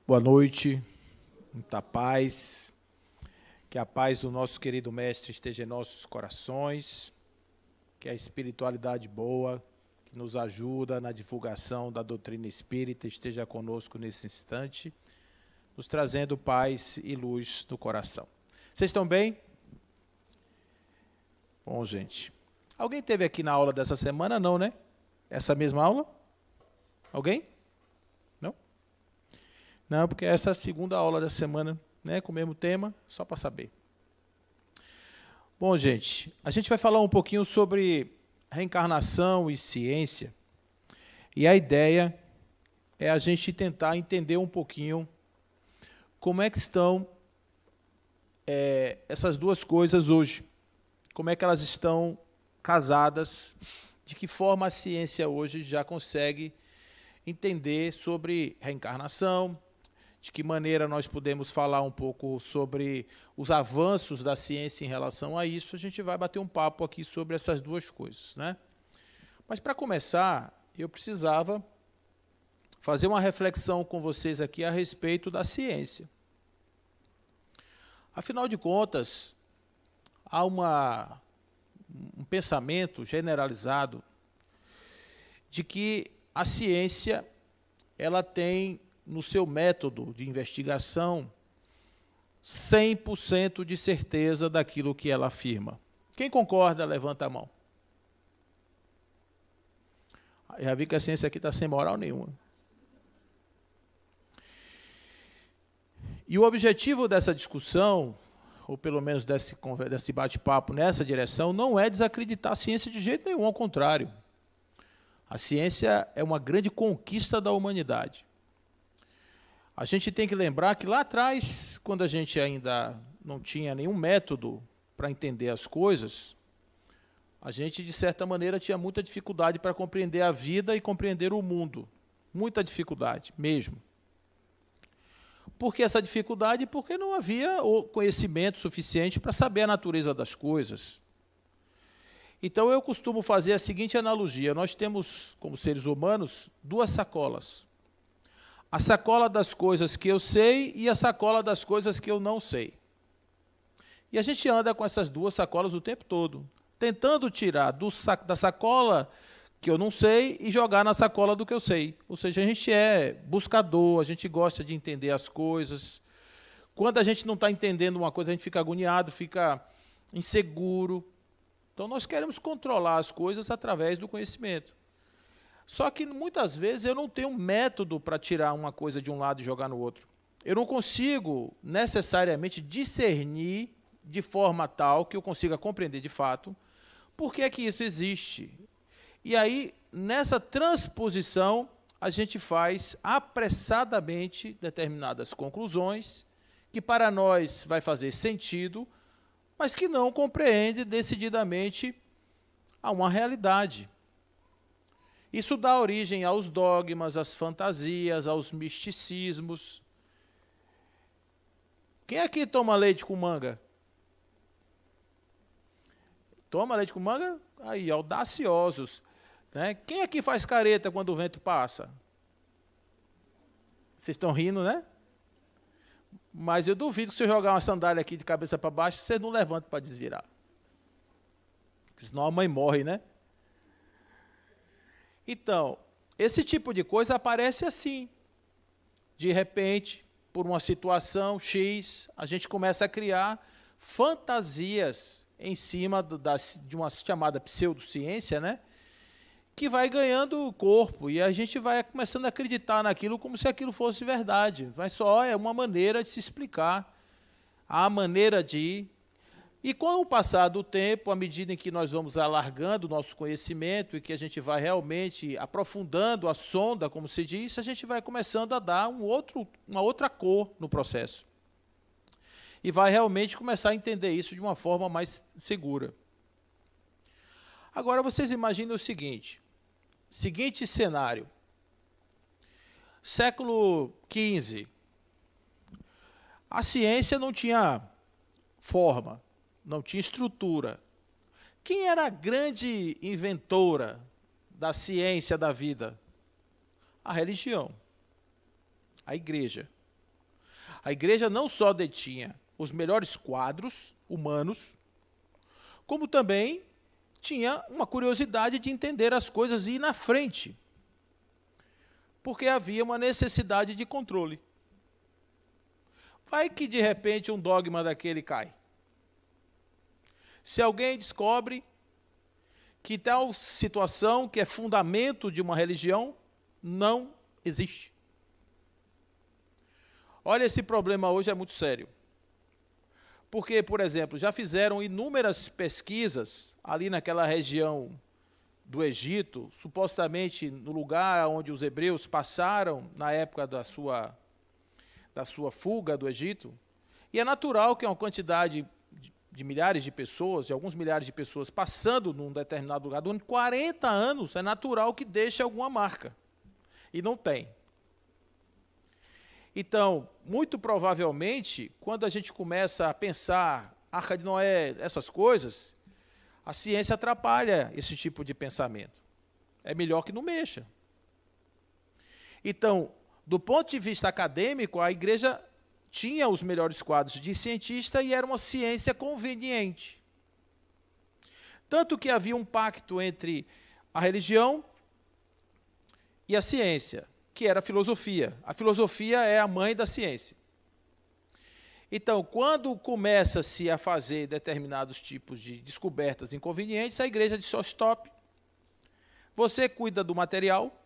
Boa noite, muita paz, que a paz do nosso querido Mestre esteja em nossos corações, que a espiritualidade boa, que nos ajuda na divulgação da doutrina espírita, esteja conosco nesse instante, nos trazendo paz e luz no coração. Vocês estão bem? Bom, gente. Alguém esteve aqui na aula dessa semana? Não, né? Essa mesma aula? Alguém? Não, porque essa é a segunda aula da semana, né, com o mesmo tema, só para saber. Bom, gente, a gente vai falar um pouquinho sobre reencarnação e ciência, e a ideia é a gente tentar entender um pouquinho como é que estão essas duas coisas hoje, como é que elas estão casadas, de que forma a ciência hoje já consegue entender sobre reencarnação, de que maneira nós podemos falar um pouco sobre os avanços da ciência em relação a isso. A gente vai bater um papo aqui sobre essas duas coisas, né? Mas, para começar, eu precisava fazer uma reflexão com vocês aqui a respeito da ciência. Afinal de contas, há um pensamento generalizado de que a ciência ela tem no seu método de investigação 100% de certeza daquilo que ela afirma. Quem concorda, levanta a mão. Já vi que a ciência aqui está sem moral nenhuma. E o objetivo dessa discussão, ou pelo menos desse bate-papo nessa direção, não é desacreditar a ciência de jeito nenhum, ao contrário. A ciência é uma grande conquista da humanidade. A gente tem que lembrar que lá atrás, quando a gente ainda não tinha nenhum método para entender as coisas, a gente, de certa maneira, tinha muita dificuldade para compreender a vida e compreender o mundo. Muita dificuldade, mesmo. Por que essa dificuldade? Porque não havia o conhecimento suficiente para saber a natureza das coisas. Então, eu costumo fazer a seguinte analogia. Nós temos, como seres humanos, duas sacolas. A sacola das coisas que eu sei e a sacola das coisas que eu não sei. E a gente anda com essas duas sacolas o tempo todo, tentando tirar da sacola que eu não sei e jogar na sacola do que eu sei. Ou seja, a gente é buscador, a gente gosta de entender as coisas. Quando a gente não está entendendo uma coisa, a gente fica agoniado, fica inseguro. Então, nós queremos controlar as coisas através do conhecimento. Só que, muitas vezes, eu não tenho um método para tirar uma coisa de um lado e jogar no outro. Eu não consigo, necessariamente, discernir de forma tal que eu consiga compreender, de fato, por que é que isso existe. E aí, nessa transposição, a gente faz apressadamente determinadas conclusões, que para nós vai fazer sentido, mas que não compreende decididamente a uma realidade. Isso dá origem aos dogmas, às fantasias, aos misticismos. Quem aqui toma leite com manga? Toma leite com manga? Aí, audaciosos. Né? Quem aqui faz careta quando o vento passa? Vocês estão rindo, né? Mas eu duvido que se eu jogar uma sandália aqui de cabeça para baixo, vocês não levantam para desvirar. Senão a mãe morre, né? Então, esse tipo de coisa aparece assim. De repente, por uma situação X, a gente começa a criar fantasias em cima de uma chamada pseudociência, né? Que vai ganhando corpo e a gente vai começando a acreditar naquilo como se aquilo fosse verdade. Mas só é uma maneira de se explicar, a maneira de... E com o passar do tempo, à medida em que nós vamos alargando o nosso conhecimento e que a gente vai realmente aprofundando a sonda, como se diz, a gente vai começando a dar uma outra cor no processo. E vai realmente começar a entender isso de uma forma mais segura. Agora, vocês imaginem o seguinte cenário. Século XV, a ciência não tinha forma, não tinha estrutura. Quem era a grande inventora da ciência da vida? A religião, a igreja. A igreja não só detinha os melhores quadros humanos, como também tinha uma curiosidade de entender as coisas e ir na frente, porque havia uma necessidade de controle. Vai que, de repente, um dogma daquele cai. Se alguém descobre que tal situação, que é fundamento de uma religião, não existe. Olha, esse problema hoje é muito sério. Porque, por exemplo, já fizeram inúmeras pesquisas ali naquela região do Egito, supostamente no lugar onde os hebreus passaram na época da sua fuga do Egito. E é natural que uma quantidade de milhares de pessoas, de alguns milhares de pessoas, passando num determinado lugar durante 40 anos, é natural que deixe alguma marca. E não tem. Então, muito provavelmente, quando a gente começa a pensar Arca de Noé, essas coisas, a ciência atrapalha esse tipo de pensamento. É melhor que não mexa. Então, do ponto de vista acadêmico, a igreja tinha os melhores quadros de cientista e era uma ciência conveniente. Tanto que havia um pacto entre a religião e a ciência, que era a filosofia. A filosofia é a mãe da ciência. Então, quando começa-se a fazer determinados tipos de descobertas inconvenientes, a igreja diz: stop, você cuida do material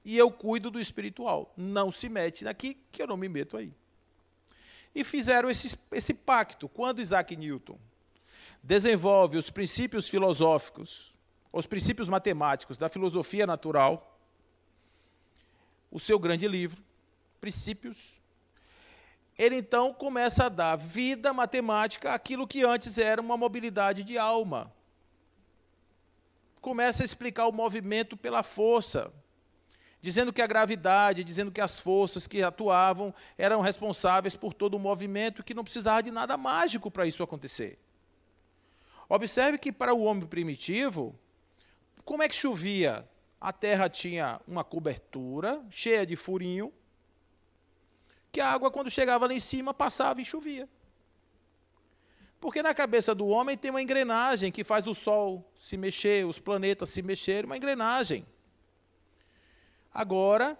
e eu cuido do espiritual. Não se mete aqui, que eu não me meto aí. E fizeram esse pacto. Quando Isaac Newton desenvolve os princípios filosóficos, os princípios matemáticos da filosofia natural, o seu grande livro, Princípios, ele então começa a dar vida matemática àquilo que antes era uma mobilidade de alma. Começa a explicar o movimento pela força, dizendo que a gravidade, dizendo que as forças que atuavam eram responsáveis por todo o movimento, que não precisava de nada mágico para isso acontecer. Observe que para o homem primitivo, como é que chovia? A terra tinha uma cobertura cheia de furinho, que a água, quando chegava lá em cima, passava e chovia. Porque na cabeça do homem tem uma engrenagem que faz o Sol se mexer, os planetas se mexerem, uma engrenagem. Agora,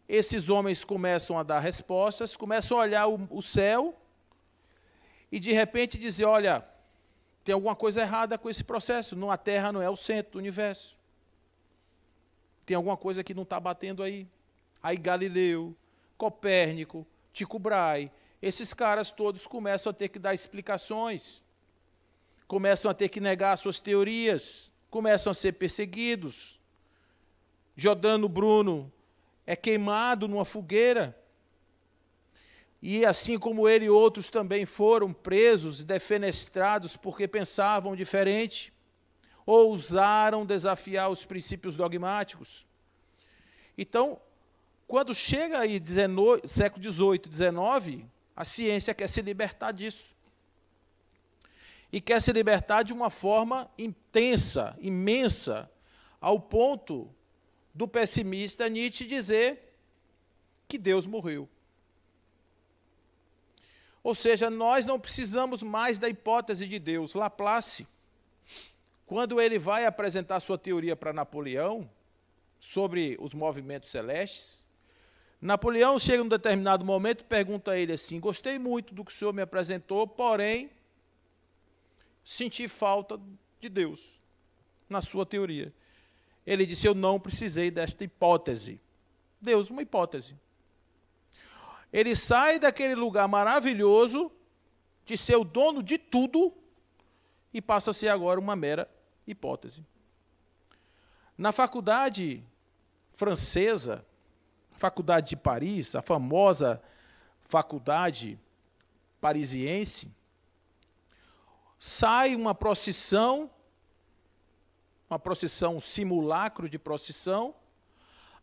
esses homens começam a dar respostas, começam a olhar o céu e, de repente, dizer: olha, tem alguma coisa errada com esse processo, a Terra não é o centro do universo. Tem alguma coisa que não está batendo aí. Aí Galileu, Copérnico, Tycho Brahe, esses caras todos começam a ter que dar explicações, começam a ter que negar suas teorias, começam a ser perseguidos. Giordano Bruno é queimado numa fogueira. E assim como ele, outros também foram presos e defenestrados porque pensavam diferente, ousaram desafiar os princípios dogmáticos. Então, quando chega aí século XVIII, XIX, a ciência quer se libertar disso. E quer se libertar de uma forma intensa, imensa, ao ponto do pessimista Nietzsche dizer que Deus morreu. Ou seja, nós não precisamos mais da hipótese de Deus. Laplace, quando ele vai apresentar sua teoria para Napoleão, sobre os movimentos celestes, Napoleão chega em um determinado momento e pergunta a ele assim: gostei muito do que o senhor me apresentou, porém, senti falta de Deus na sua teoria. Ele disse: eu não precisei desta hipótese. Deus, uma hipótese. Ele sai daquele lugar maravilhoso, de ser o dono de tudo, e passa a ser agora uma mera hipótese. Na faculdade francesa, faculdade de Paris, a famosa faculdade parisiense, sai uma procissão, um simulacro de procissão,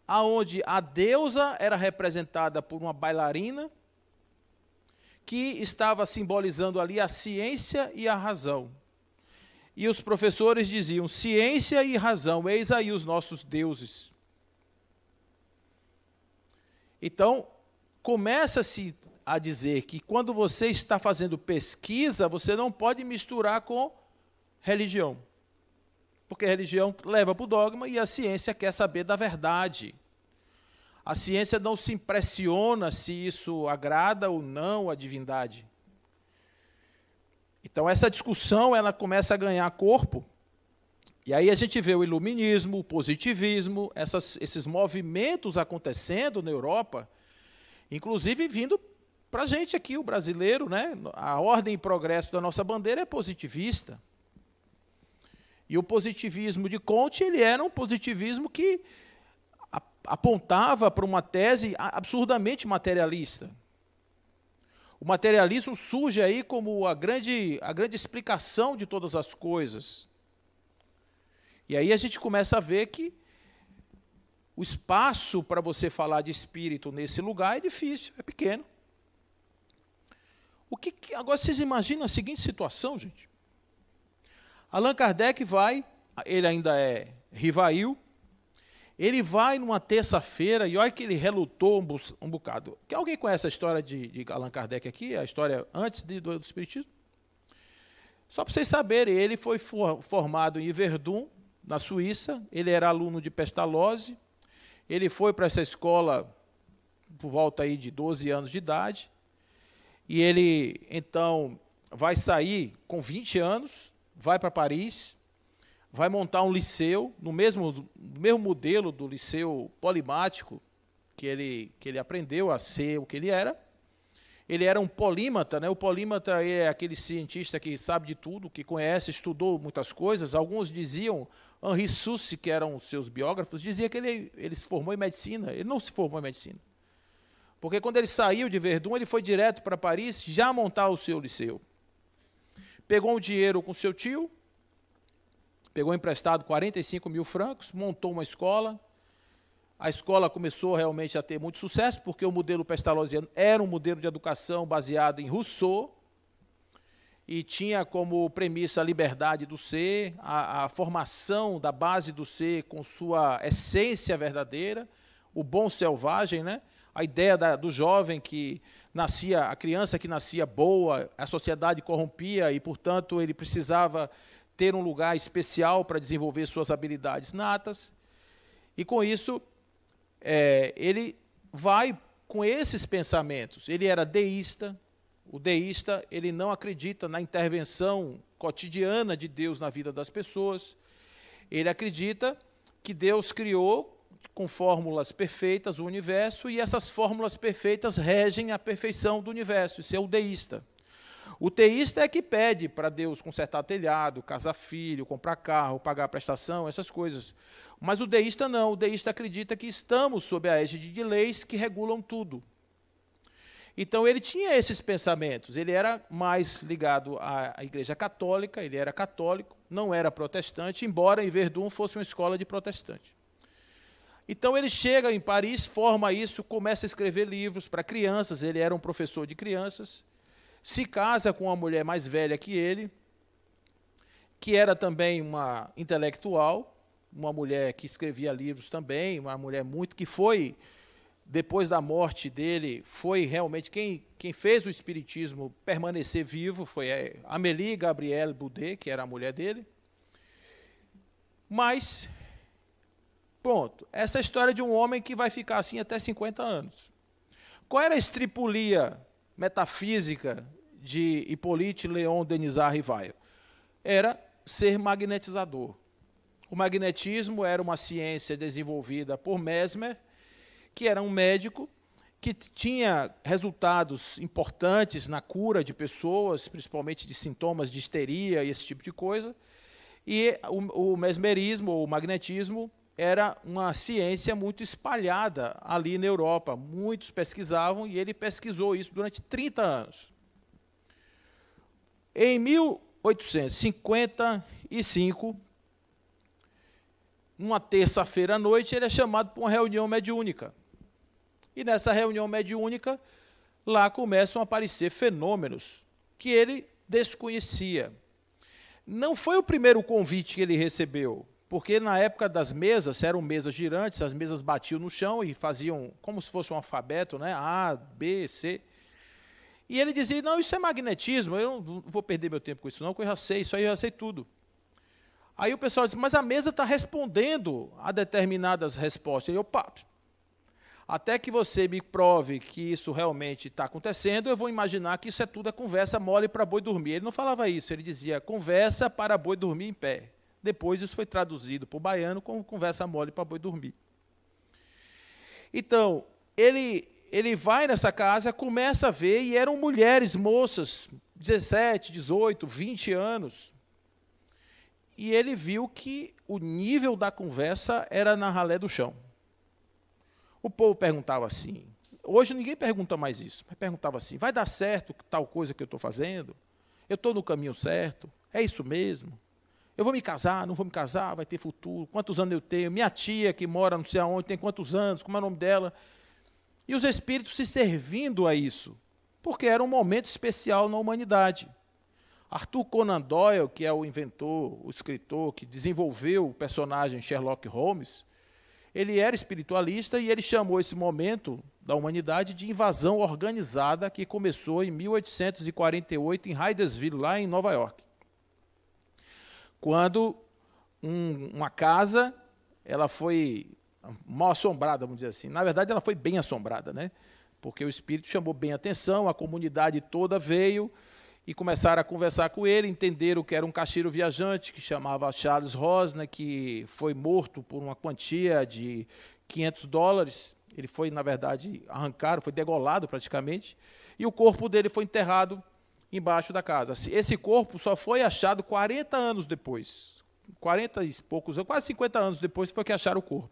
aonde a deusa era representada por uma bailarina que estava simbolizando ali a ciência e a razão. E os professores diziam: ciência e razão, eis aí os nossos deuses. Então, começa-se a dizer que quando você está fazendo pesquisa, você não pode misturar com religião. Porque a religião leva para o dogma e a ciência quer saber da verdade. A ciência não se impressiona se isso agrada ou não à divindade. Então, essa discussão ela começa a ganhar corpo, e aí a gente vê o iluminismo, o positivismo, esses movimentos acontecendo na Europa, inclusive vindo para a gente aqui, o brasileiro, né? A ordem e progresso da nossa bandeira é positivista. E o positivismo de Comte, ele era um positivismo que apontava para uma tese absurdamente materialista. O materialismo surge aí como a grande explicação de todas as coisas. E aí a gente começa a ver que o espaço para você falar de espírito nesse lugar é difícil, é pequeno. Agora vocês imaginam a seguinte situação, gente. Allan Kardec vai, ele ainda é rivail, ele vai numa terça-feira, e olha que ele relutou um bocado. Alguém conhece a história de Allan Kardec aqui, a história antes do Espiritismo? Só para vocês saberem, ele foi formado em Yverdon, na Suíça, ele era aluno de Pestalozzi, ele foi para essa escola por volta aí de 12 anos de idade, e ele, então, vai sair com 20 anos, vai para Paris, vai montar um liceu, no mesmo modelo do liceu polimático, que ele aprendeu a ser o que ele era. Ele era um polímata, né? O polímata é aquele cientista que sabe de tudo, que conhece, estudou muitas coisas. Alguns diziam, Henri Susse, que eram seus biógrafos, dizia que ele se formou em medicina. Ele não se formou em medicina. Porque quando ele saiu de Verdun, ele foi direto para Paris já montar o seu liceu. Pegou um dinheiro com seu tio, pegou emprestado 45 mil francos, montou uma escola. A escola começou realmente a ter muito sucesso, porque o modelo pestalozziano era um modelo de educação baseado em Rousseau, e tinha como premissa a liberdade do ser, a formação da base do ser com sua essência verdadeira, o bom selvagem, né? A ideia do jovem que nascia, a criança que nascia boa, a sociedade corrompia e, portanto, ele precisava ter um lugar especial para desenvolver suas habilidades natas. E, com isso, ele vai com esses pensamentos. Ele era deísta. O deísta, ele não acredita na intervenção cotidiana de Deus na vida das pessoas. Ele acredita que Deus criou com fórmulas perfeitas o universo, e essas fórmulas perfeitas regem a perfeição do universo. Isso é o deísta. O teísta é que pede para Deus consertar telhado, casar filho, comprar carro, pagar prestação, essas coisas. Mas o deísta não. O deísta acredita que estamos sob a égide de leis que regulam tudo. Então, ele tinha esses pensamentos. Ele era mais ligado à Igreja Católica, ele era católico, não era protestante, embora em Verdun fosse uma escola de protestante. Então, ele chega em Paris, forma isso, começa a escrever livros para crianças, ele era um professor de crianças, se casa com uma mulher mais velha que ele, que era também uma intelectual, uma mulher que escrevia livros também, uma mulher que foi, depois da morte dele, foi realmente quem fez o espiritismo permanecer vivo, foi a Amélie Gabrielle Boudet, que era a mulher dele. Mas, pronto, essa é a história de um homem que vai ficar assim até 50 anos. Qual era a estripulia metafísica de Hippolyte Léon Denisard Rivail? Era ser magnetizador. O magnetismo era uma ciência desenvolvida por Mesmer, que era um médico que tinha resultados importantes na cura de pessoas, principalmente de sintomas de histeria e esse tipo de coisa. E o mesmerismo, ou o magnetismo, era uma ciência muito espalhada ali na Europa. Muitos pesquisavam, e ele pesquisou isso durante 30 anos. Em 1855, numa terça-feira à noite, ele é chamado para uma reunião mediúnica. E nessa reunião mediúnica, lá começam a aparecer fenômenos que ele desconhecia. Não foi o primeiro convite que ele recebeu, porque na época das mesas, eram mesas girantes, as mesas batiam no chão e faziam como se fosse um alfabeto, né? A, B, C. E ele dizia, não, isso é magnetismo, eu não vou perder meu tempo com isso não, porque eu já sei, isso aí eu já sei tudo. Aí o pessoal disse, mas a mesa está respondendo a determinadas respostas. E eu, pá, até que você me prove que isso realmente está acontecendo, eu vou imaginar que isso é conversa mole para boi dormir. Ele não falava isso, ele dizia conversa para boi dormir em pé. Depois isso foi traduzido para o baiano como conversa mole para boi dormir. Então, ele vai nessa casa, começa a ver, e eram mulheres, moças, 17, 18, 20 anos. E ele viu que o nível da conversa era na ralé do chão. O povo perguntava assim, hoje ninguém pergunta mais isso, mas perguntava assim, vai dar certo tal coisa que eu estou fazendo? Eu estou no caminho certo? É isso mesmo? Eu vou me casar, não vou me casar, vai ter futuro? Quantos anos eu tenho? Minha tia que mora não sei aonde, tem quantos anos? Como é o nome dela? E os espíritos se servindo a isso, porque era um momento especial na humanidade. Arthur Conan Doyle, que é o inventor, o escritor que desenvolveu o personagem Sherlock Holmes, ele era espiritualista e ele chamou esse momento da humanidade de invasão organizada que começou em 1848 em Hydesville, lá em Nova York. Quando uma casa ela foi mal assombrada, vamos dizer assim. Na verdade, ela foi bem assombrada, né? Porque o espírito chamou bem a atenção, a comunidade toda veio e começaram a conversar com ele, entenderam que era um caixeiro viajante que chamava Charles Rosner, que foi morto por uma quantia de $500. Ele foi, na verdade, arrancado, foi degolado praticamente, e o corpo dele foi enterrado embaixo da casa. Esse corpo só foi achado 40 anos depois. 40 e poucos anos, quase 50 anos depois foi que acharam o corpo.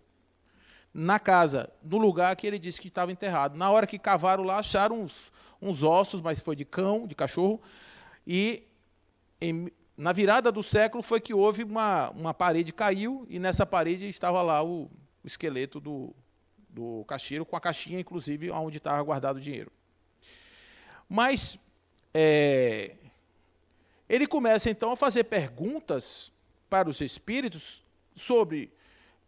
Na casa, no lugar que ele disse que estava enterrado. Na hora que cavaram lá, acharam uns ossos, mas foi de cão, de cachorro, e na virada do século foi que houve uma parede caiu, e nessa parede estava lá o esqueleto do caixeiro, com a caixinha, inclusive, onde estava guardado o dinheiro. Mas ele começa, então, a fazer perguntas para os espíritos sobre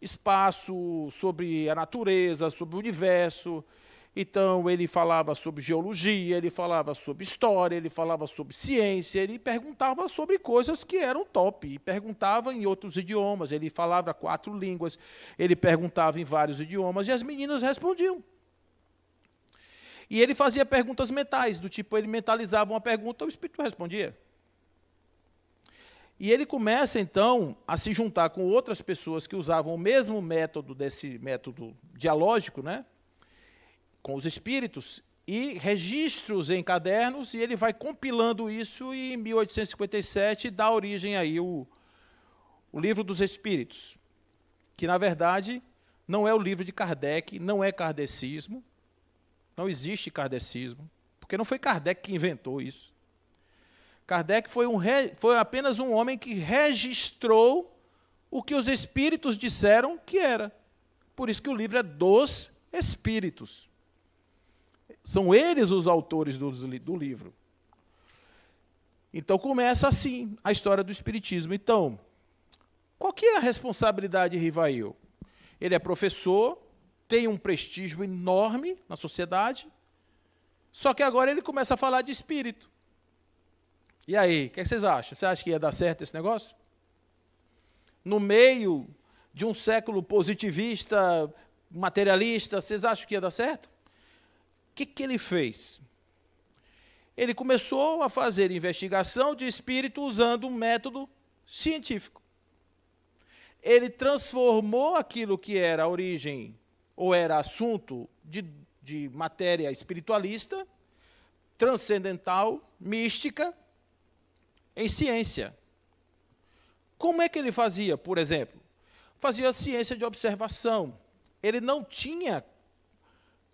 espaço, sobre a natureza, sobre o universo. Então, ele falava sobre geologia, ele falava sobre história, ele falava sobre ciência, ele perguntava sobre coisas que eram top, e perguntava em outros idiomas, ele falava 4 línguas, ele perguntava em vários idiomas, e as meninas respondiam. E ele fazia perguntas mentais, do tipo, ele mentalizava uma pergunta, o espírito respondia. E ele começa, então, a se juntar com outras pessoas que usavam o mesmo método, desse método dialógico, né, com os espíritos, e registros em cadernos, e ele vai compilando isso, e em 1857 dá origem aí o Livro dos Espíritos, que, na verdade, não é o livro de Kardec, não é kardecismo, não existe kardecismo, porque não foi Kardec que inventou isso. Kardec foi apenas um homem que registrou o que os espíritos disseram que era. Por isso que o livro é dos espíritos. São eles os autores do livro. Então, começa assim a história do espiritismo. Então, qual que é a responsabilidade de Rivail? Ele é professor, tem um prestígio enorme na sociedade, só que agora ele começa a falar de espírito. E aí, o que vocês acham? Você acha que ia dar certo esse negócio? No meio de um século positivista, materialista, vocês acham que ia dar certo? O que ele fez? Ele começou a fazer investigação de espírito usando um método científico. Ele transformou aquilo que era a origem, ou era assunto de matéria espiritualista, transcendental, mística, em ciência. Como é que ele fazia, por exemplo? Fazia ciência de observação. Ele não tinha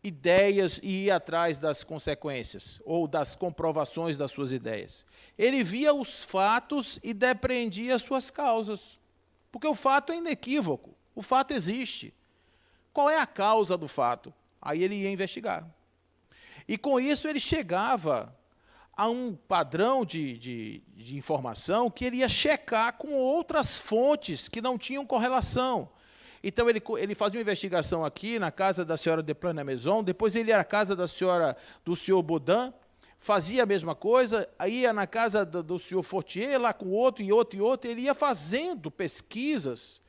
ideias e ia atrás das consequências, ou das comprovações das suas ideias. Ele via os fatos e depreendia as suas causas. Porque o fato é inequívoco, o fato existe. Qual é a causa do fato? Aí ele ia investigar. E com isso ele chegava a um padrão de informação que ele ia checar com outras fontes que não tinham correlação. Então, ele fazia uma investigação aqui na casa da senhora de Plana Maison, depois ele ia à casa do senhor Baudin, fazia a mesma coisa, ia na casa do senhor Fortier, lá com outro, e outro, ele ia fazendo pesquisas.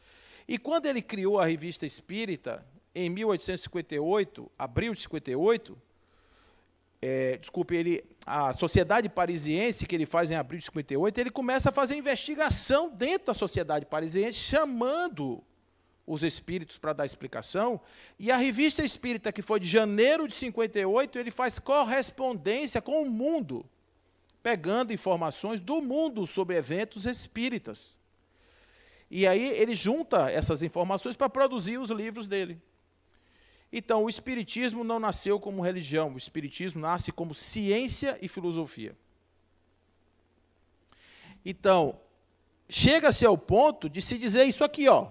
E quando ele criou a Revista Espírita, em 1858, abril de 58, a Sociedade Parisiense, que ele faz em abril de 58, ele começa a fazer investigação dentro da Sociedade Parisiense, chamando os espíritos para dar explicação, e a Revista Espírita, que foi de janeiro de 58, ele faz correspondência com o mundo, pegando informações do mundo sobre eventos espíritas. E aí ele junta essas informações para produzir os livros dele. Então, o espiritismo não nasceu como religião, o espiritismo nasce como ciência e filosofia. Então, chega-se ao ponto de se dizer isso aqui, ó.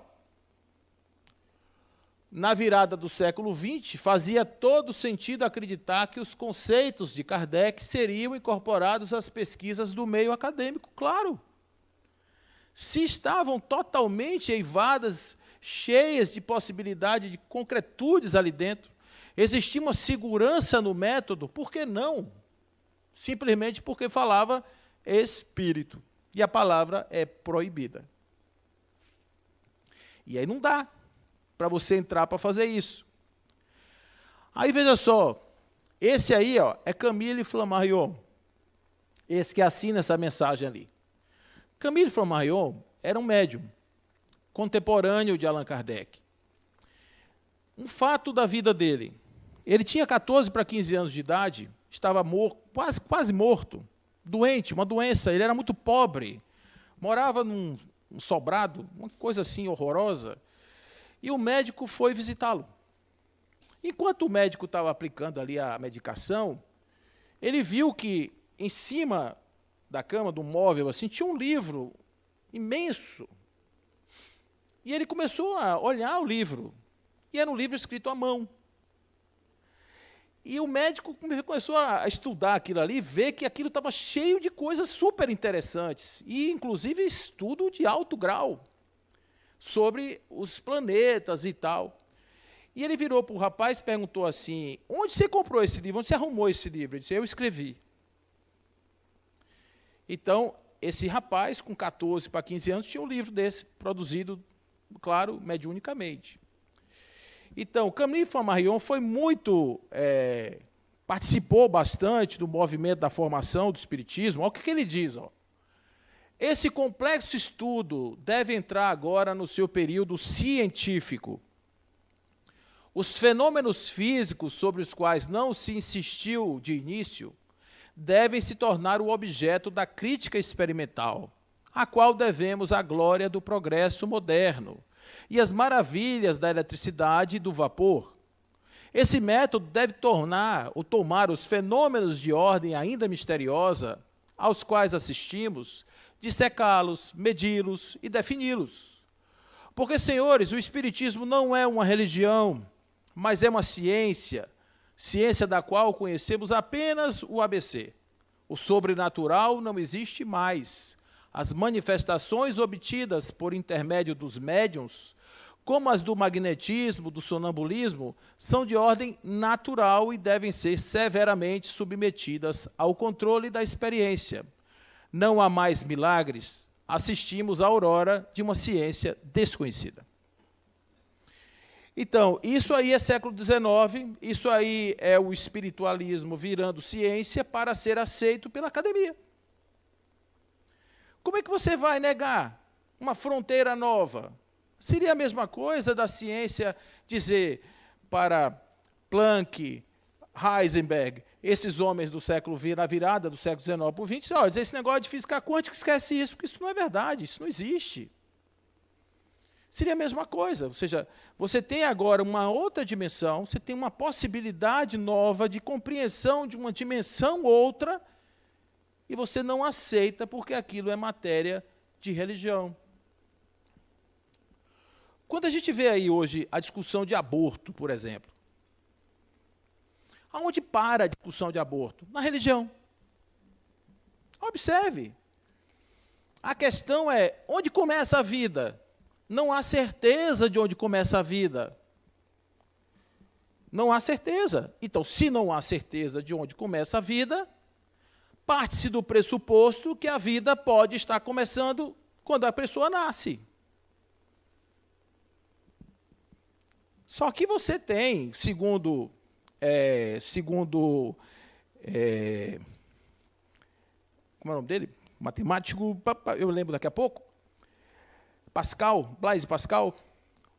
Na virada do século XX, fazia todo sentido acreditar que os conceitos de Kardec seriam incorporados às pesquisas do meio acadêmico, claro. Se estavam totalmente eivadas, cheias de possibilidade de concretudes ali dentro, existia uma segurança no método, por que não? Simplesmente porque falava espírito, e a palavra é proibida. E aí não dá para você entrar para fazer isso. Aí veja só, esse aí ó, é Camille Flammarion, esse que assina essa mensagem ali. Camille Flammarion era um médium, contemporâneo de Allan Kardec. Um fato da vida dele, ele tinha 14 para 15 anos de idade, estava morto, quase morto, doente, uma doença, ele era muito pobre, morava num sobrado, uma coisa assim horrorosa, e o médico foi visitá-lo. Enquanto o médico estava aplicando ali a medicação, ele viu que em cima da cama, do móvel, assim, tinha um livro imenso. E ele começou a olhar o livro, e era um livro escrito à mão. E o médico começou a estudar aquilo ali, ver que aquilo estava cheio de coisas super interessantes, e inclusive estudo de alto grau, sobre os planetas e tal. E ele virou para o rapaz e perguntou assim, onde você comprou esse livro? Onde você arrumou esse livro? Ele disse, eu escrevi. Então, esse rapaz, com 14 para 15 anos, tinha um livro desse, produzido, claro, mediunicamente. Então, Camille Flammarion foi muito, participou bastante do movimento da formação do espiritismo. Olha o que ele diz, ó. Esse complexo estudo deve entrar agora no seu período científico. Os fenômenos físicos sobre os quais não se insistiu de início devem se tornar o objeto da crítica experimental, a qual devemos a glória do progresso moderno e as maravilhas da eletricidade e do vapor. Esse método deve tomar os fenômenos de ordem ainda misteriosa, aos quais assistimos, dissecá-los, medi-los e defini-los. Porque, senhores, o espiritismo não é uma religião, mas é uma ciência, ciência da qual conhecemos apenas o ABC. O sobrenatural não existe mais. As manifestações obtidas por intermédio dos médiuns, como as do magnetismo, do sonambulismo, são de ordem natural e devem ser severamente submetidas ao controle da experiência. Não há mais milagres, assistimos à aurora de uma ciência desconhecida. Então, isso aí é século XIX, isso aí é o espiritualismo virando ciência para ser aceito pela academia. Como é que você vai negar uma fronteira nova? Seria a mesma coisa da ciência dizer para Planck, Heisenberg, esses homens do século XX, na virada do século XIX para o XX, dizer esse negócio de física quântica, esquece isso, porque isso não é verdade, isso não existe. Seria a mesma coisa, ou seja, você tem agora uma outra dimensão, você tem uma possibilidade nova de compreensão de uma dimensão outra, e você não aceita porque aquilo é matéria de religião. Quando a gente vê aí hoje a discussão de aborto, por exemplo, aonde para a discussão de aborto? Na religião. Observe. A questão é, onde começa a vida? Não há certeza de onde começa a vida. Não há certeza. Então, se não há certeza de onde começa a vida, parte-se do pressuposto que a vida pode estar começando quando a pessoa nasce. Só que você tem, segundo como é o nome dele? Matemático, eu lembro daqui a pouco. Blaise Pascal.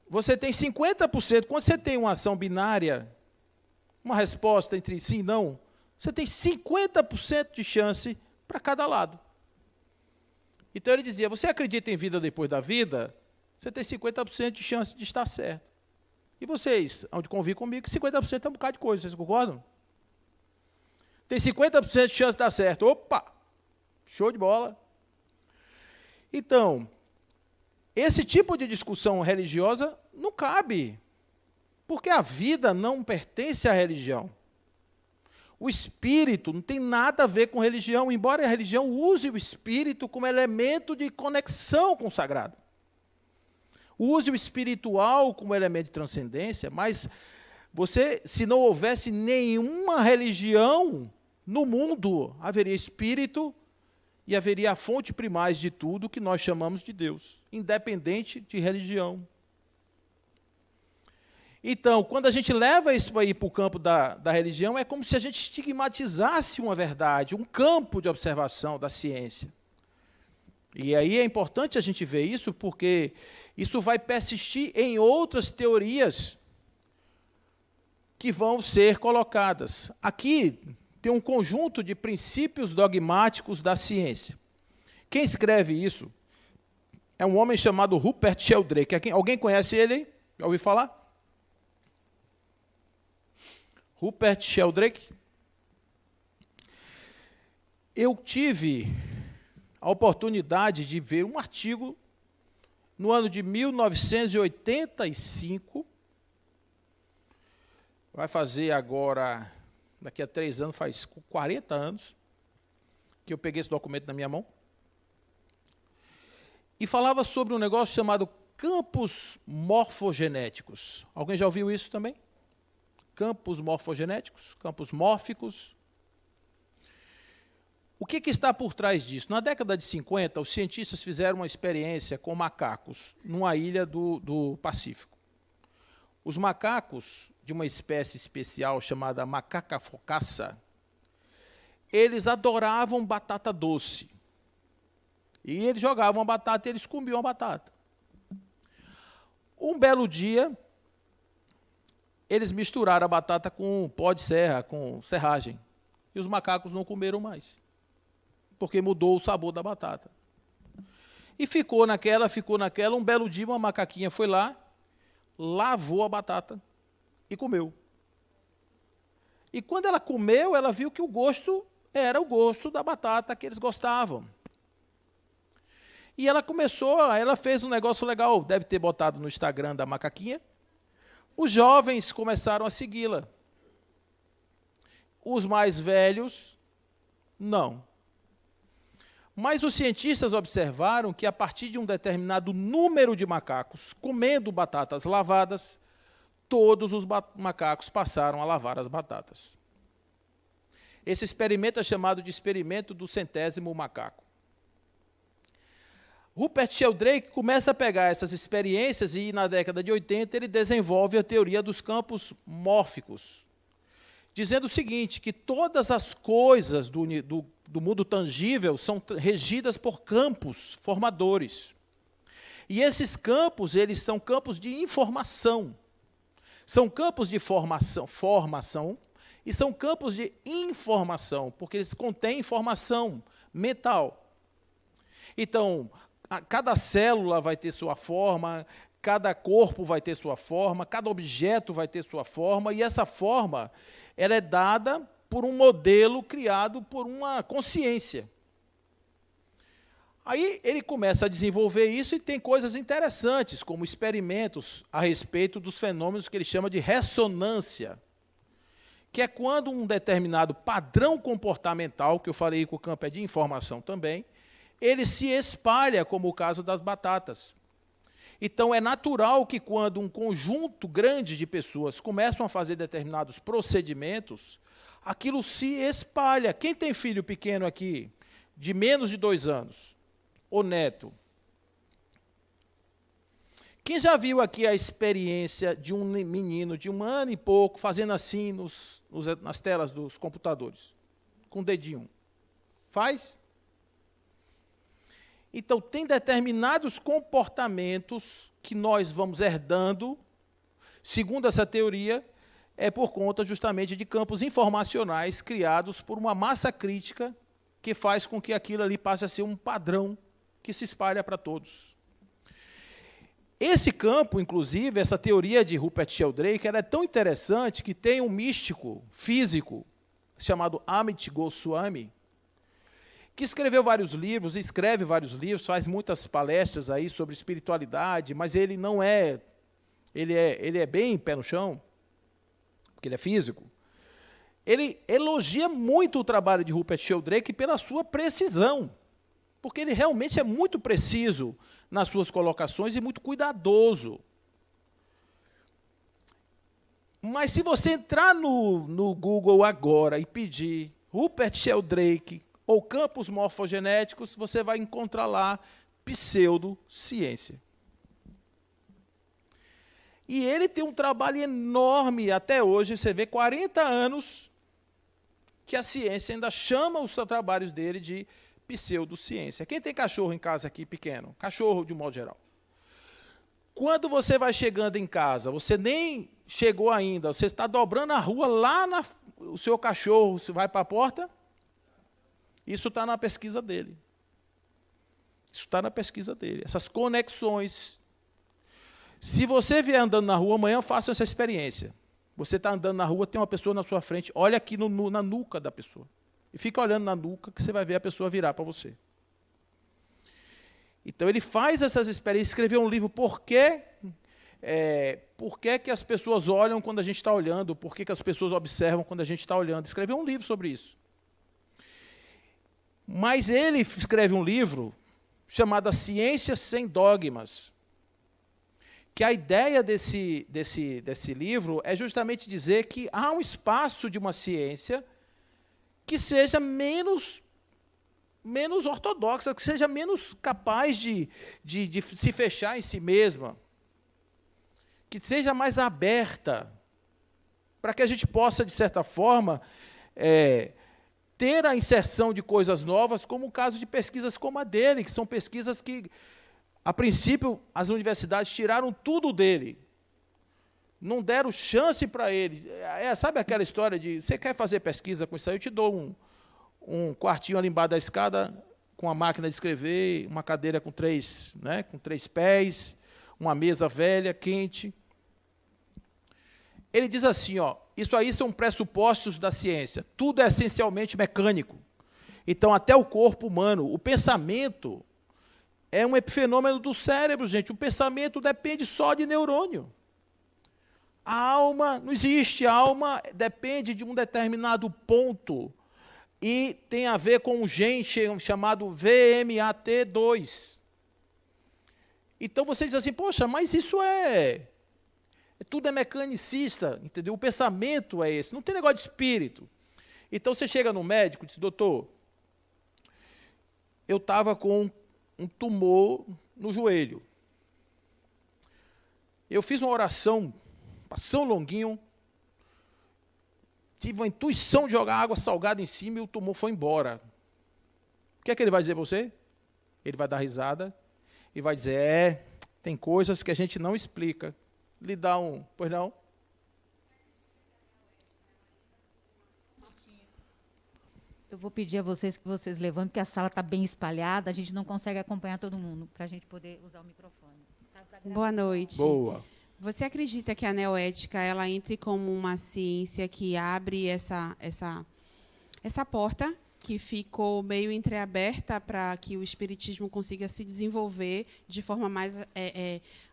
Você tem 50%. Quando você tem uma ação binária, uma resposta entre sim e não, você tem 50% de chance para cada lado. Então ele dizia, você acredita em vida depois da vida? Você tem 50% de chance de estar certo. E vocês, onde convivem comigo, 50% é um bocado de coisa, vocês concordam? Tem 50% de chance de dar certo. Opa! Show de bola. Então, esse tipo de discussão religiosa não cabe, porque a vida não pertence à religião. O espírito não tem nada a ver com religião, embora a religião use o espírito como elemento de conexão com o sagrado. Use o espiritual como elemento de transcendência, mas se não houvesse nenhuma religião no mundo, haveria espírito e haveria a fonte primaz de tudo que nós chamamos de Deus, independente de religião. Então, quando a gente leva isso aí para o campo da religião, é como se a gente estigmatizasse uma verdade, um campo de observação da ciência. E aí é importante a gente ver isso, porque isso vai persistir em outras teorias que vão ser colocadas. Aqui tem um conjunto de princípios dogmáticos da ciência. Quem escreve isso é um homem chamado Rupert Sheldrake. Alguém conhece ele? Já ouviu falar? Rupert Sheldrake. Eu tive a oportunidade de ver um artigo no ano de 1985. Vai fazer agora, daqui a 3 anos, faz 40 anos, que eu peguei esse documento na minha mão. E falava sobre um negócio chamado campos morfogenéticos. Alguém já ouviu isso também? Campos morfogenéticos, campos mórficos. O que está por trás disso? Na década de 50, os cientistas fizeram uma experiência com macacos numa ilha do Pacífico. Os macacos, de uma espécie especial chamada macaca focaça, eles adoravam batata doce. E eles jogavam a batata e eles comiam a batata. Um belo dia, eles misturaram a batata com pó de serra, com serragem. E os macacos não comeram mais, porque mudou o sabor da batata. E ficou naquela. Um belo dia, uma macaquinha foi lá, lavou a batata e comeu. E quando ela comeu, ela viu que o gosto era o gosto da batata que eles gostavam. E ela fez um negócio legal, deve ter botado no Instagram da macaquinha. Os jovens começaram a segui-la. Os mais velhos, não. Mas os cientistas observaram que, a partir de um determinado número de macacos comendo batatas lavadas, todos os macacos passaram a lavar as batatas. Esse experimento é chamado de experimento do 100º macaco. Rupert Sheldrake começa a pegar essas experiências e, na década de 80, ele desenvolve a teoria dos campos mórficos, dizendo o seguinte, que todas as coisas do mundo tangível são regidas por campos formadores. E esses campos, eles são campos de informação. São campos de formação, e são campos de informação, porque eles contêm informação mental. Então, cada célula vai ter sua forma, cada corpo vai ter sua forma, cada objeto vai ter sua forma, e essa forma ela é dada por um modelo criado por uma consciência. Aí ele começa a desenvolver isso e tem coisas interessantes, como experimentos a respeito dos fenômenos que ele chama de ressonância, que é quando um determinado padrão comportamental, que eu falei que o campo é de informação também, ele se espalha, como o caso das batatas. Então, é natural que, quando um conjunto grande de pessoas começam a fazer determinados procedimentos, aquilo se espalha. Quem tem filho pequeno aqui, de menos de 2 anos, ou neto? Quem já viu aqui a experiência de um menino de 1 ano e pouco, fazendo assim nas telas dos computadores? Com o dedinho. Faz? Então, tem determinados comportamentos que nós vamos herdando, segundo essa teoria, é por conta justamente de campos informacionais criados por uma massa crítica que faz com que aquilo ali passe a ser um padrão que se espalha para todos. Esse campo, inclusive, essa teoria de Rupert Sheldrake, ela é tão interessante que tem um místico físico chamado Amit Goswami, que escreve vários livros, faz muitas palestras aí sobre espiritualidade, mas ele não é, ele é bem pé no chão, porque ele é físico. Ele elogia muito o trabalho de Rupert Sheldrake pela sua precisão, porque ele realmente é muito preciso nas suas colocações e muito cuidadoso. Mas se você entrar no Google agora e pedir Rupert Sheldrake ou campos morfogenéticos, você vai encontrar lá pseudociência. E ele tem um trabalho enorme até hoje, você vê 40 anos que a ciência ainda chama os trabalhos dele de pseudociência. Quem tem cachorro em casa aqui pequeno? Cachorro de um modo geral. Quando você vai chegando em casa, você nem chegou ainda, você está dobrando a rua, o seu cachorro vai para a porta, isso está na pesquisa dele. Isso está na pesquisa dele. Essas conexões. Se você vier andando na rua, amanhã faça essa experiência. Você está andando na rua, tem uma pessoa na sua frente, olha aqui na nuca da pessoa. E fica olhando na nuca que você vai ver a pessoa virar para você. Então, ele faz essas experiências, escreveu um livro, por que as pessoas olham quando a gente está olhando, por que as pessoas observam quando a gente está olhando. Escreveu um livro sobre isso. Mas ele escreve um livro chamado Ciência Sem Dogmas, que a ideia desse livro é justamente dizer que há um espaço de uma ciência que seja menos ortodoxa, que seja menos capaz de se fechar em si mesma, que seja mais aberta, para que a gente possa, de certa forma, ter a inserção de coisas novas, como o caso de pesquisas como a dele, que são pesquisas que, a princípio, as universidades tiraram tudo dele, não deram chance para ele. Sabe aquela história de, você quer fazer pesquisa com isso aí, eu te dou um quartinho ali embaixo da escada, com a máquina de escrever, uma cadeira com 3 pés, uma mesa velha, quente. Ele diz assim, isso aí são pressupostos da ciência, tudo é essencialmente mecânico. Então, até o corpo humano, o pensamento é um epifenômeno do cérebro, gente. O pensamento depende só de neurônio. A alma não existe, a alma depende de um determinado ponto e tem a ver com um gene chamado VMAT2. Então você diz assim, poxa, mas isso tudo é mecanicista, entendeu? O pensamento é esse, não tem negócio de espírito. Então você chega no médico e diz, doutor, eu estava com um tumor no joelho. Eu fiz uma oração, São Longuinho, tive uma intuição de jogar água salgada em cima e o tumor foi embora. O que é que ele vai dizer para você? Ele vai dar risada e vai dizer, tem coisas que a gente não explica. Lhe dá pois não? Eu vou pedir a vocês que vocês levantem, porque a sala está bem espalhada, a gente não consegue acompanhar todo mundo, para a gente poder usar o microfone. Boa noite. Boa. Você acredita que a neoética ela entre como uma ciência que abre essa porta que ficou meio entreaberta para que o espiritismo consiga se desenvolver de forma mais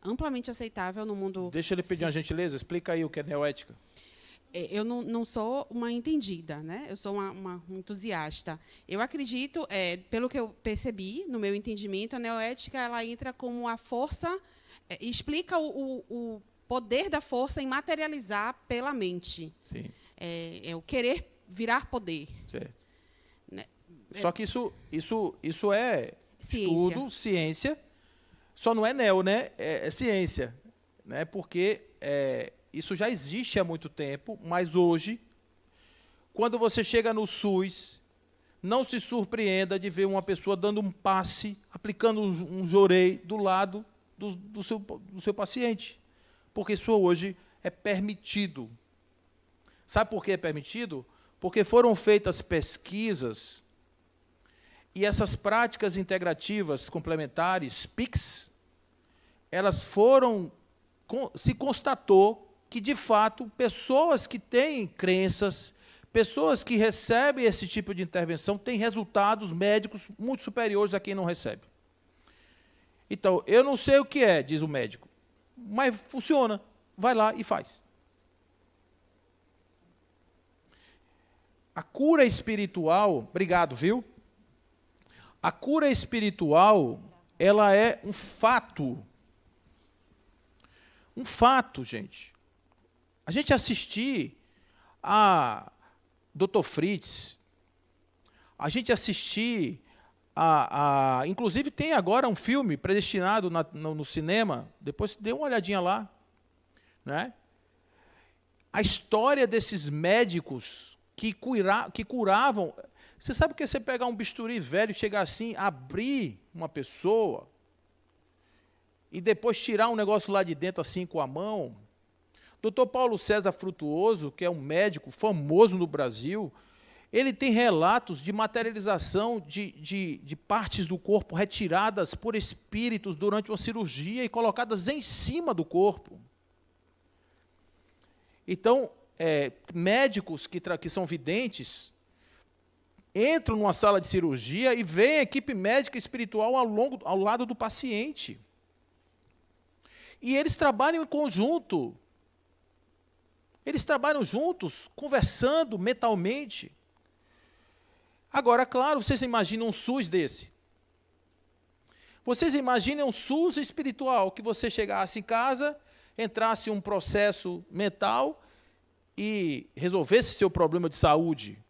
amplamente aceitável no mundo? Deixa ele pedir uma gentileza, explica aí o que é neoética. Eu não sou uma entendida, né? Eu sou uma entusiasta. Eu acredito, pelo que eu percebi, no meu entendimento, a neoética ela entra como a força, explica o poder da força em materializar pela mente. Sim. É o querer virar poder. Certo. Né? Só que isso é Ciência. estudo, ciência, só não é neo, né? É ciência. Né? Porque isso já existe há muito tempo, mas hoje, quando você chega no SUS, não se surpreenda de ver uma pessoa dando um passe, aplicando um jorei do lado do seu paciente. Porque isso hoje é permitido. Sabe por que é permitido? Porque foram feitas pesquisas e essas práticas integrativas complementares, PICs, elas se constatou que, de fato, pessoas que têm crenças, pessoas que recebem esse tipo de intervenção têm resultados médicos muito superiores a quem não recebe. Então, eu não sei o que é, diz o médico, mas funciona. Vai lá e faz. A cura espiritual, obrigado, viu? A cura espiritual, ela é um fato. Um fato, gente. A gente assistir a Dr. Fritz, a gente assistir inclusive tem agora um filme predestinado no cinema, depois dê uma olhadinha lá, né? A história desses médicos que curavam. Você sabe o que é você pegar um bisturi velho, chegar assim, abrir uma pessoa e depois tirar um negócio lá de dentro assim com a mão? Dr. Paulo César Frutuoso, que é um médico famoso no Brasil, ele tem relatos de materialização de partes do corpo retiradas por espíritos durante uma cirurgia e colocadas em cima do corpo. Então, médicos que são videntes entram numa sala de cirurgia e veem a equipe médica e espiritual ao lado do paciente. E eles trabalham em conjunto. Eles trabalham juntos, conversando mentalmente. Agora, claro, vocês imaginam um SUS desse. Vocês imaginem um SUS espiritual, que você chegasse em casa, entrasse um processo mental e resolvesse seu problema de saúde.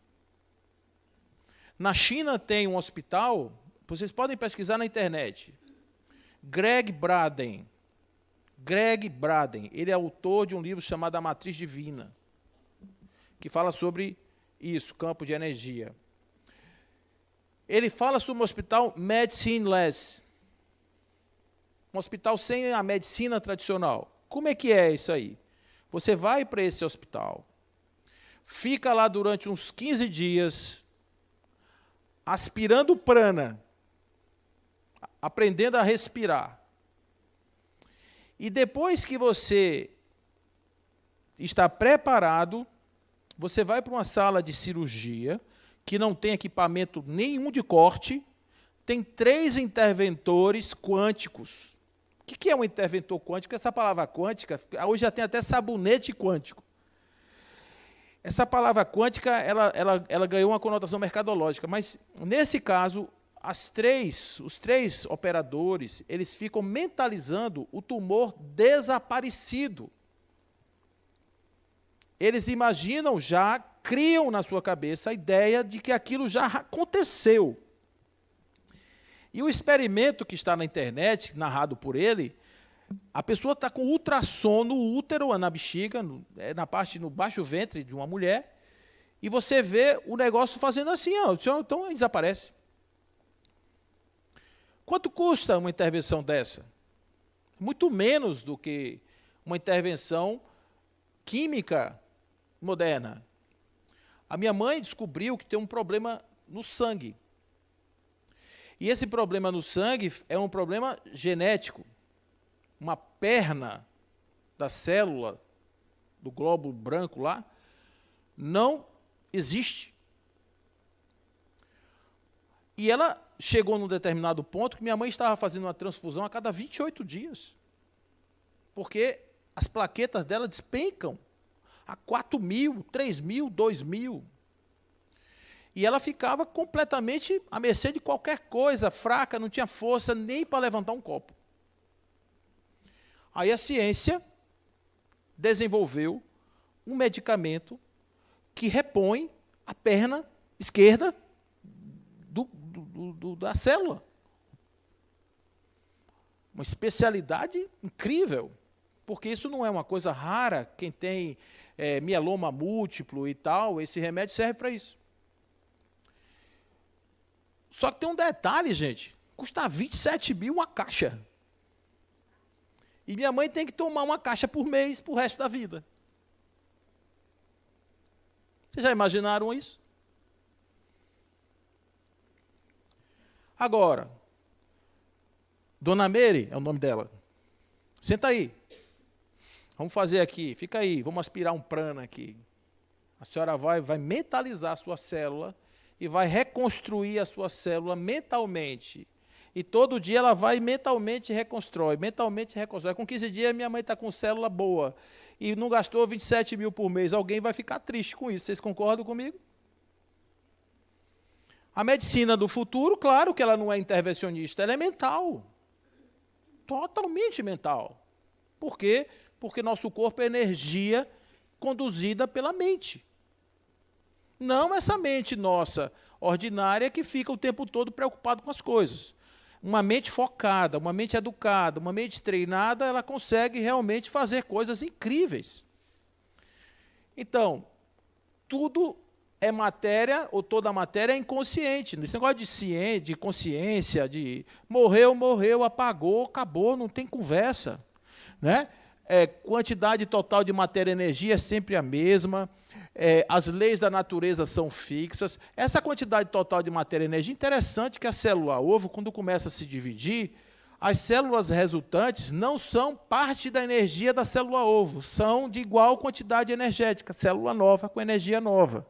Na China tem um hospital, vocês podem pesquisar na internet, Greg Braden, ele é autor de um livro chamado A Matriz Divina, que fala sobre isso, campo de energia. Ele fala sobre um hospital medicineless, um hospital sem a medicina tradicional. Como é que é isso aí? Você vai para esse hospital, fica lá durante uns 15 dias, aspirando prana, aprendendo a respirar. E depois que você está preparado, você vai para uma sala de cirurgia, que não tem equipamento nenhum de corte, tem 3 interventores quânticos. O que é um interventor quântico? Essa palavra quântica, hoje já tem até sabonete quântico. Essa palavra quântica, ela ganhou uma conotação mercadológica, mas, nesse caso, os 3 operadores, eles ficam mentalizando o tumor desaparecido. Eles imaginam já, criam na sua cabeça a ideia de que aquilo já aconteceu. E o experimento que está na internet, narrado por ele, a pessoa está com ultrassom no útero, na bexiga, no baixo ventre de uma mulher, e você vê o negócio fazendo assim, então desaparece. Quanto custa uma intervenção dessa? Muito menos do que uma intervenção química moderna. A minha mãe descobriu que tem um problema no sangue. E esse problema no sangue é um problema genético. Uma perna da célula, do glóbulo branco lá, não existe. E ela chegou num determinado ponto que minha mãe estava fazendo uma transfusão a cada 28 dias. Porque as plaquetas dela despencam a 4.000, 3.000, 2.000. E ela ficava completamente à mercê de qualquer coisa, fraca, não tinha força nem para levantar um copo. Aí a ciência desenvolveu um medicamento que repõe a perna esquerda da célula. Uma especialidade incrível, porque isso não é uma coisa rara. Quem tem mieloma múltiplo e tal, esse remédio serve para isso. Só que tem um detalhe, gente. Custa 27 mil uma caixa. E minha mãe tem que tomar uma caixa por mês para o resto da vida. Vocês já imaginaram isso? Agora, Dona Meire é o nome dela. Senta aí. Vamos fazer aqui, fica aí, vamos aspirar um prana aqui. A senhora vai mentalizar a sua célula e vai reconstruir a sua célula mentalmente. E todo dia ela vai mentalmente reconstrói. Com 15 dias, minha mãe está com célula boa e não gastou 27 mil por mês. Alguém vai ficar triste com isso. Vocês concordam comigo? A medicina do futuro, claro que ela não é intervencionista, ela é mental. Totalmente mental. Por quê? Porque nosso corpo é energia conduzida pela mente. Não essa mente nossa, ordinária, que fica o tempo todo preocupado com as coisas. Uma mente focada, uma mente educada, uma mente treinada, ela consegue realmente fazer coisas incríveis. Então, tudo é matéria, ou toda a matéria é inconsciente. Esse negócio de ciência, de consciência, de morreu, apagou, acabou, não tem conversa. Né? Quantidade total de matéria e energia é sempre a mesma. As leis da natureza são fixas. Essa quantidade total de matéria e energia, interessante que a célula-ovo, quando começa a se dividir, as células resultantes não são parte da energia da célula-ovo, são de igual quantidade energética, célula nova com energia nova.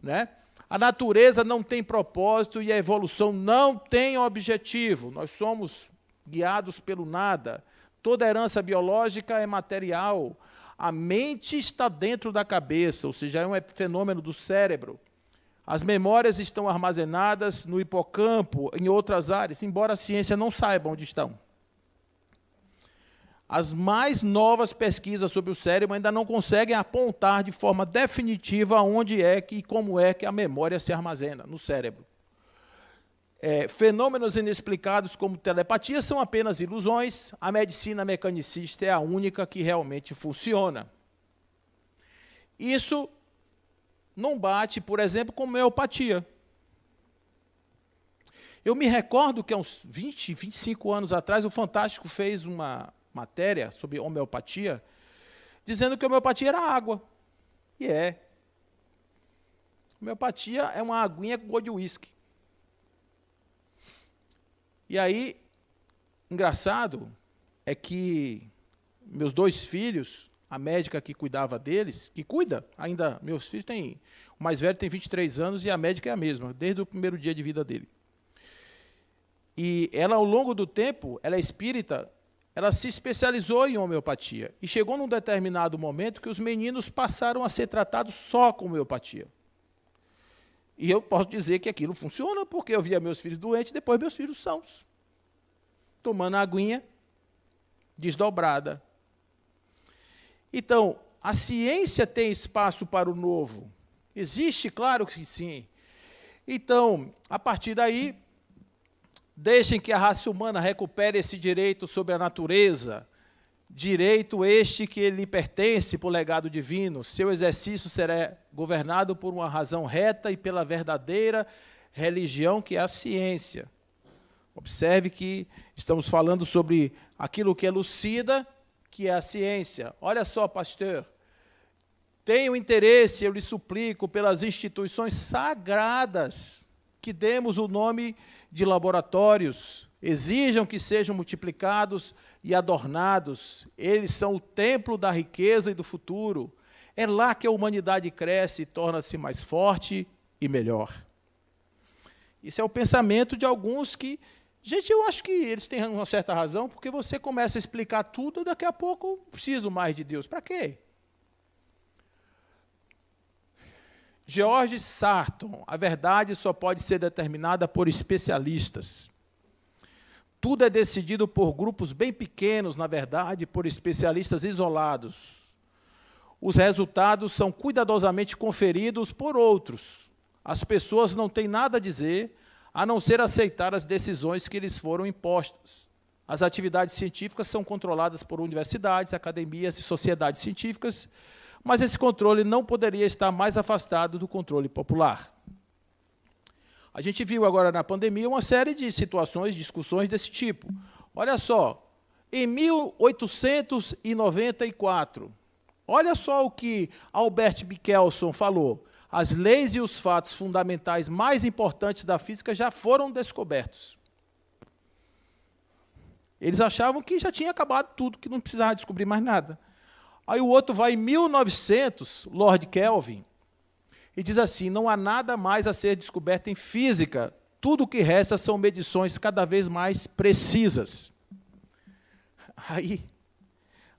Né? A natureza não tem propósito e a evolução não tem objetivo. Nós somos guiados pelo nada. Toda herança biológica é material. A mente está dentro da cabeça, ou seja, é um fenômeno do cérebro. As memórias estão armazenadas no hipocampo, em outras áreas, embora a ciência não saiba onde estão. As mais novas pesquisas sobre o cérebro ainda não conseguem apontar de forma definitiva onde é que e como é que a memória se armazena no cérebro. Fenômenos inexplicados como telepatia são apenas ilusões. A medicina mecanicista é a única que realmente funciona. Isso não bate, por exemplo, com homeopatia. Eu me recordo que há uns 20, 25 anos atrás, o Fantástico fez uma matéria sobre homeopatia, dizendo que a homeopatia era água. E é. Homeopatia é uma aguinha com gosto de uísque. E aí, engraçado, é que meus 2 filhos, a médica que cuidava deles, que cuida ainda, meus filhos têm, o mais velho tem 23 anos e a médica é a mesma, desde o primeiro dia de vida dele. E ela, ao longo do tempo, ela é espírita, ela se especializou em homeopatia. E chegou num determinado momento que os meninos passaram a ser tratados só com homeopatia. E eu posso dizer que aquilo funciona, porque eu via meus filhos doentes, depois meus filhos sãos, tomando a aguinha desdobrada. Então, a ciência tem espaço para o novo. Existe? Claro que sim. Então, a partir daí, deixem que a raça humana recupere esse direito sobre a natureza, direito este que lhe pertence por legado divino. Seu exercício será governado por uma razão reta e pela verdadeira religião que é a ciência. Observe que estamos falando sobre aquilo que elucida, que é a ciência. Olha só, pastor, tenho interesse, eu lhe suplico, pelas instituições sagradas, que demos o nome de laboratórios, exijam que sejam multiplicados e adornados. Eles são o templo da riqueza e do futuro. É lá que a humanidade cresce e torna-se mais forte e melhor. Isso é o pensamento de alguns que... Gente, eu acho que eles têm uma certa razão, porque você começa a explicar tudo, e daqui a pouco eu preciso mais de Deus. Para quê? George Sarton, a verdade só pode ser determinada por especialistas. Tudo é decidido por grupos bem pequenos, na verdade, por especialistas isolados. os resultados são cuidadosamente conferidos por outros. As pessoas não têm nada a dizer, a não ser aceitar as decisões que lhes foram impostas. As atividades científicas são controladas por universidades, academias e sociedades científicas, mas esse controle não poderia estar mais afastado do controle popular. A gente viu agora na pandemia uma série de situações, discussões desse tipo. Olha só, em 1894, olha só o que Albert Michelson falou. As leis e os fatos fundamentais mais importantes da física já foram descobertos. Eles achavam que já tinha acabado tudo, que não precisava descobrir mais nada. Aí o outro vai em 1900, Lord Kelvin, e diz assim: não há nada mais a ser descoberto em física. Tudo o que resta são medições cada vez mais precisas.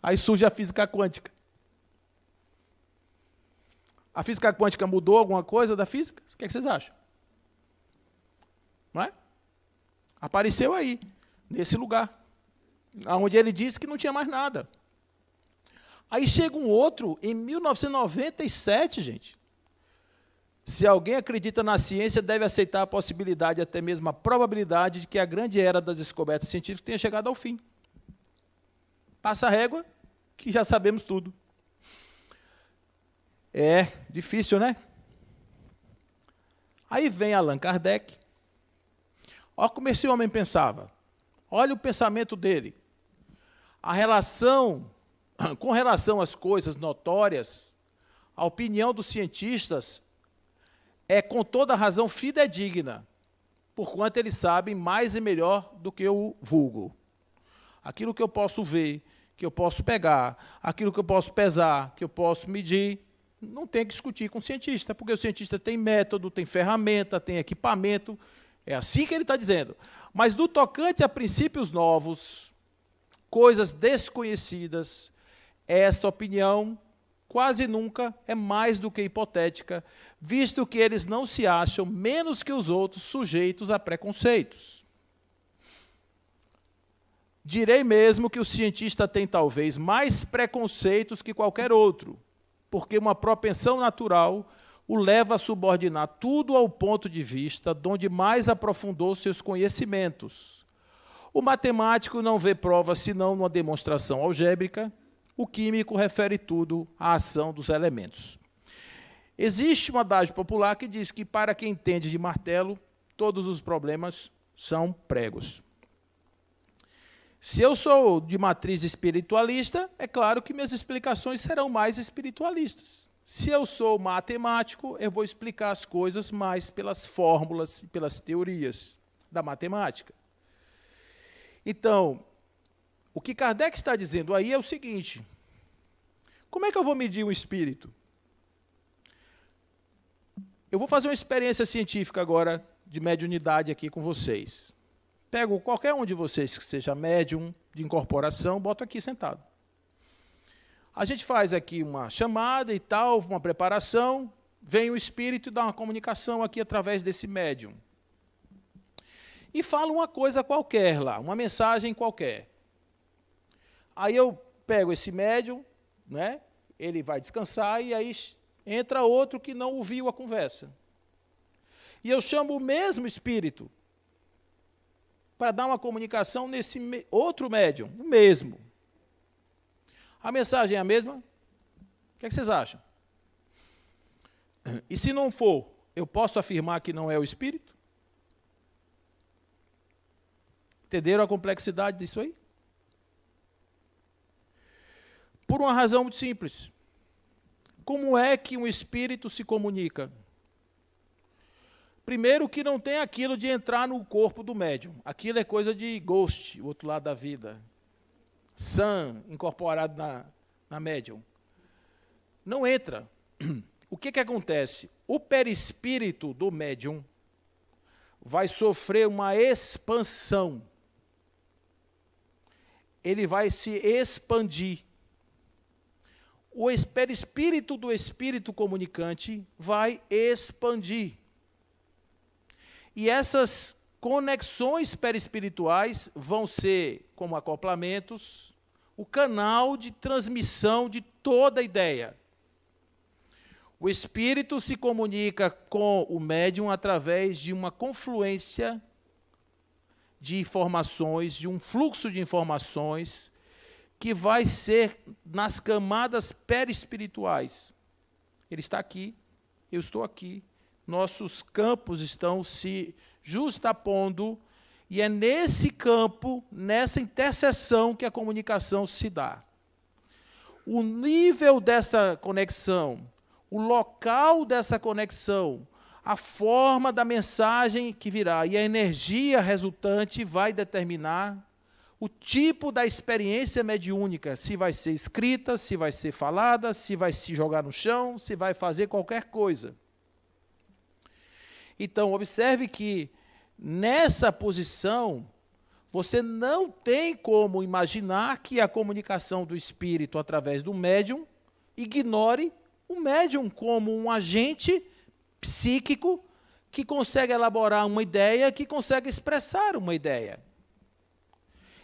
Aí surge a física quântica. A física quântica mudou alguma coisa da física? O que vocês acham? Não é? Apareceu aí, nesse lugar, onde ele disse que não tinha mais nada. Aí chega um outro, em 1997, gente. Se alguém acredita na ciência, deve aceitar a possibilidade, até mesmo a probabilidade, de que a grande era das descobertas científicas tenha chegado ao fim. Passa a régua, que já sabemos tudo. É difícil, né? Aí vem Allan Kardec. Olha como esse homem pensava. Olha o pensamento dele. Com relação às coisas notórias, a opinião dos cientistas é, com toda razão, fidedigna, porquanto eles sabem mais e melhor do que o vulgo. Aquilo que eu posso ver, que eu posso pegar, aquilo que eu posso pesar, que eu posso medir, não tem que discutir com o cientista, porque o cientista tem método, tem ferramenta, tem equipamento. É assim que ele está dizendo. Mas do tocante a princípios novos, coisas desconhecidas, essa opinião quase nunca é mais do que hipotética, visto que eles não se acham menos que os outros sujeitos a preconceitos. Direi mesmo que o cientista tem talvez mais preconceitos que qualquer outro, porque uma propensão natural o leva a subordinar tudo ao ponto de vista de onde mais aprofundou seus conhecimentos. O matemático não vê prova senão numa demonstração algébrica, o químico refere tudo à ação dos elementos. Existe um adágio popular que diz que, para quem entende de martelo, todos os problemas são pregos. Se eu sou de matriz espiritualista, é claro que minhas explicações serão mais espiritualistas. Se eu sou matemático, eu vou explicar as coisas mais pelas fórmulas e pelas teorias da matemática. Então, o que Kardec está dizendo aí é o seguinte: como é que eu vou medir um espírito? Eu vou fazer uma experiência científica agora de mediunidade aqui com vocês. Pego qualquer um de vocês que seja médium de incorporação, boto aqui sentado. A gente faz aqui uma chamada e tal, uma preparação, vem o espírito e dá uma comunicação aqui através desse médium. E fala uma coisa qualquer lá, uma mensagem qualquer. Aí eu pego esse médium, né, ele vai descansar, e aí entra outro que não ouviu a conversa. E eu chamo o mesmo espírito para dar uma comunicação nesse outro médium, o mesmo. A mensagem é a mesma? O que vocês acham? E se não for, eu posso afirmar que não é o espírito? Entenderam a complexidade disso aí? Por uma razão muito simples. Como é que um espírito se comunica? Primeiro, que não tem aquilo de entrar no corpo do médium. Aquilo é coisa de ghost, o outro lado da vida. Sam, incorporado na médium. Não entra. O que acontece? O perispírito do médium vai sofrer uma expansão. Ele vai se expandir. O perispírito do espírito comunicante vai expandir. E essas conexões perispirituais vão ser, como acoplamentos, o canal de transmissão de toda a ideia. O espírito se comunica com o médium através de uma confluência de informações, de um fluxo de informações que vai ser nas camadas perispirituais. Ele está aqui, eu estou aqui, nossos campos estão se justapondo, e é nesse campo, nessa interseção, que a comunicação se dá. O nível dessa conexão, o local dessa conexão, a forma da mensagem que virá e a energia resultante vai determinar o tipo da experiência mediúnica, se vai ser escrita, se vai ser falada, se vai se jogar no chão, se vai fazer qualquer coisa. Então, observe que, nessa posição, você não tem como imaginar que a comunicação do espírito através do médium ignore o médium como um agente psíquico que consegue elaborar uma ideia, que consegue expressar uma ideia.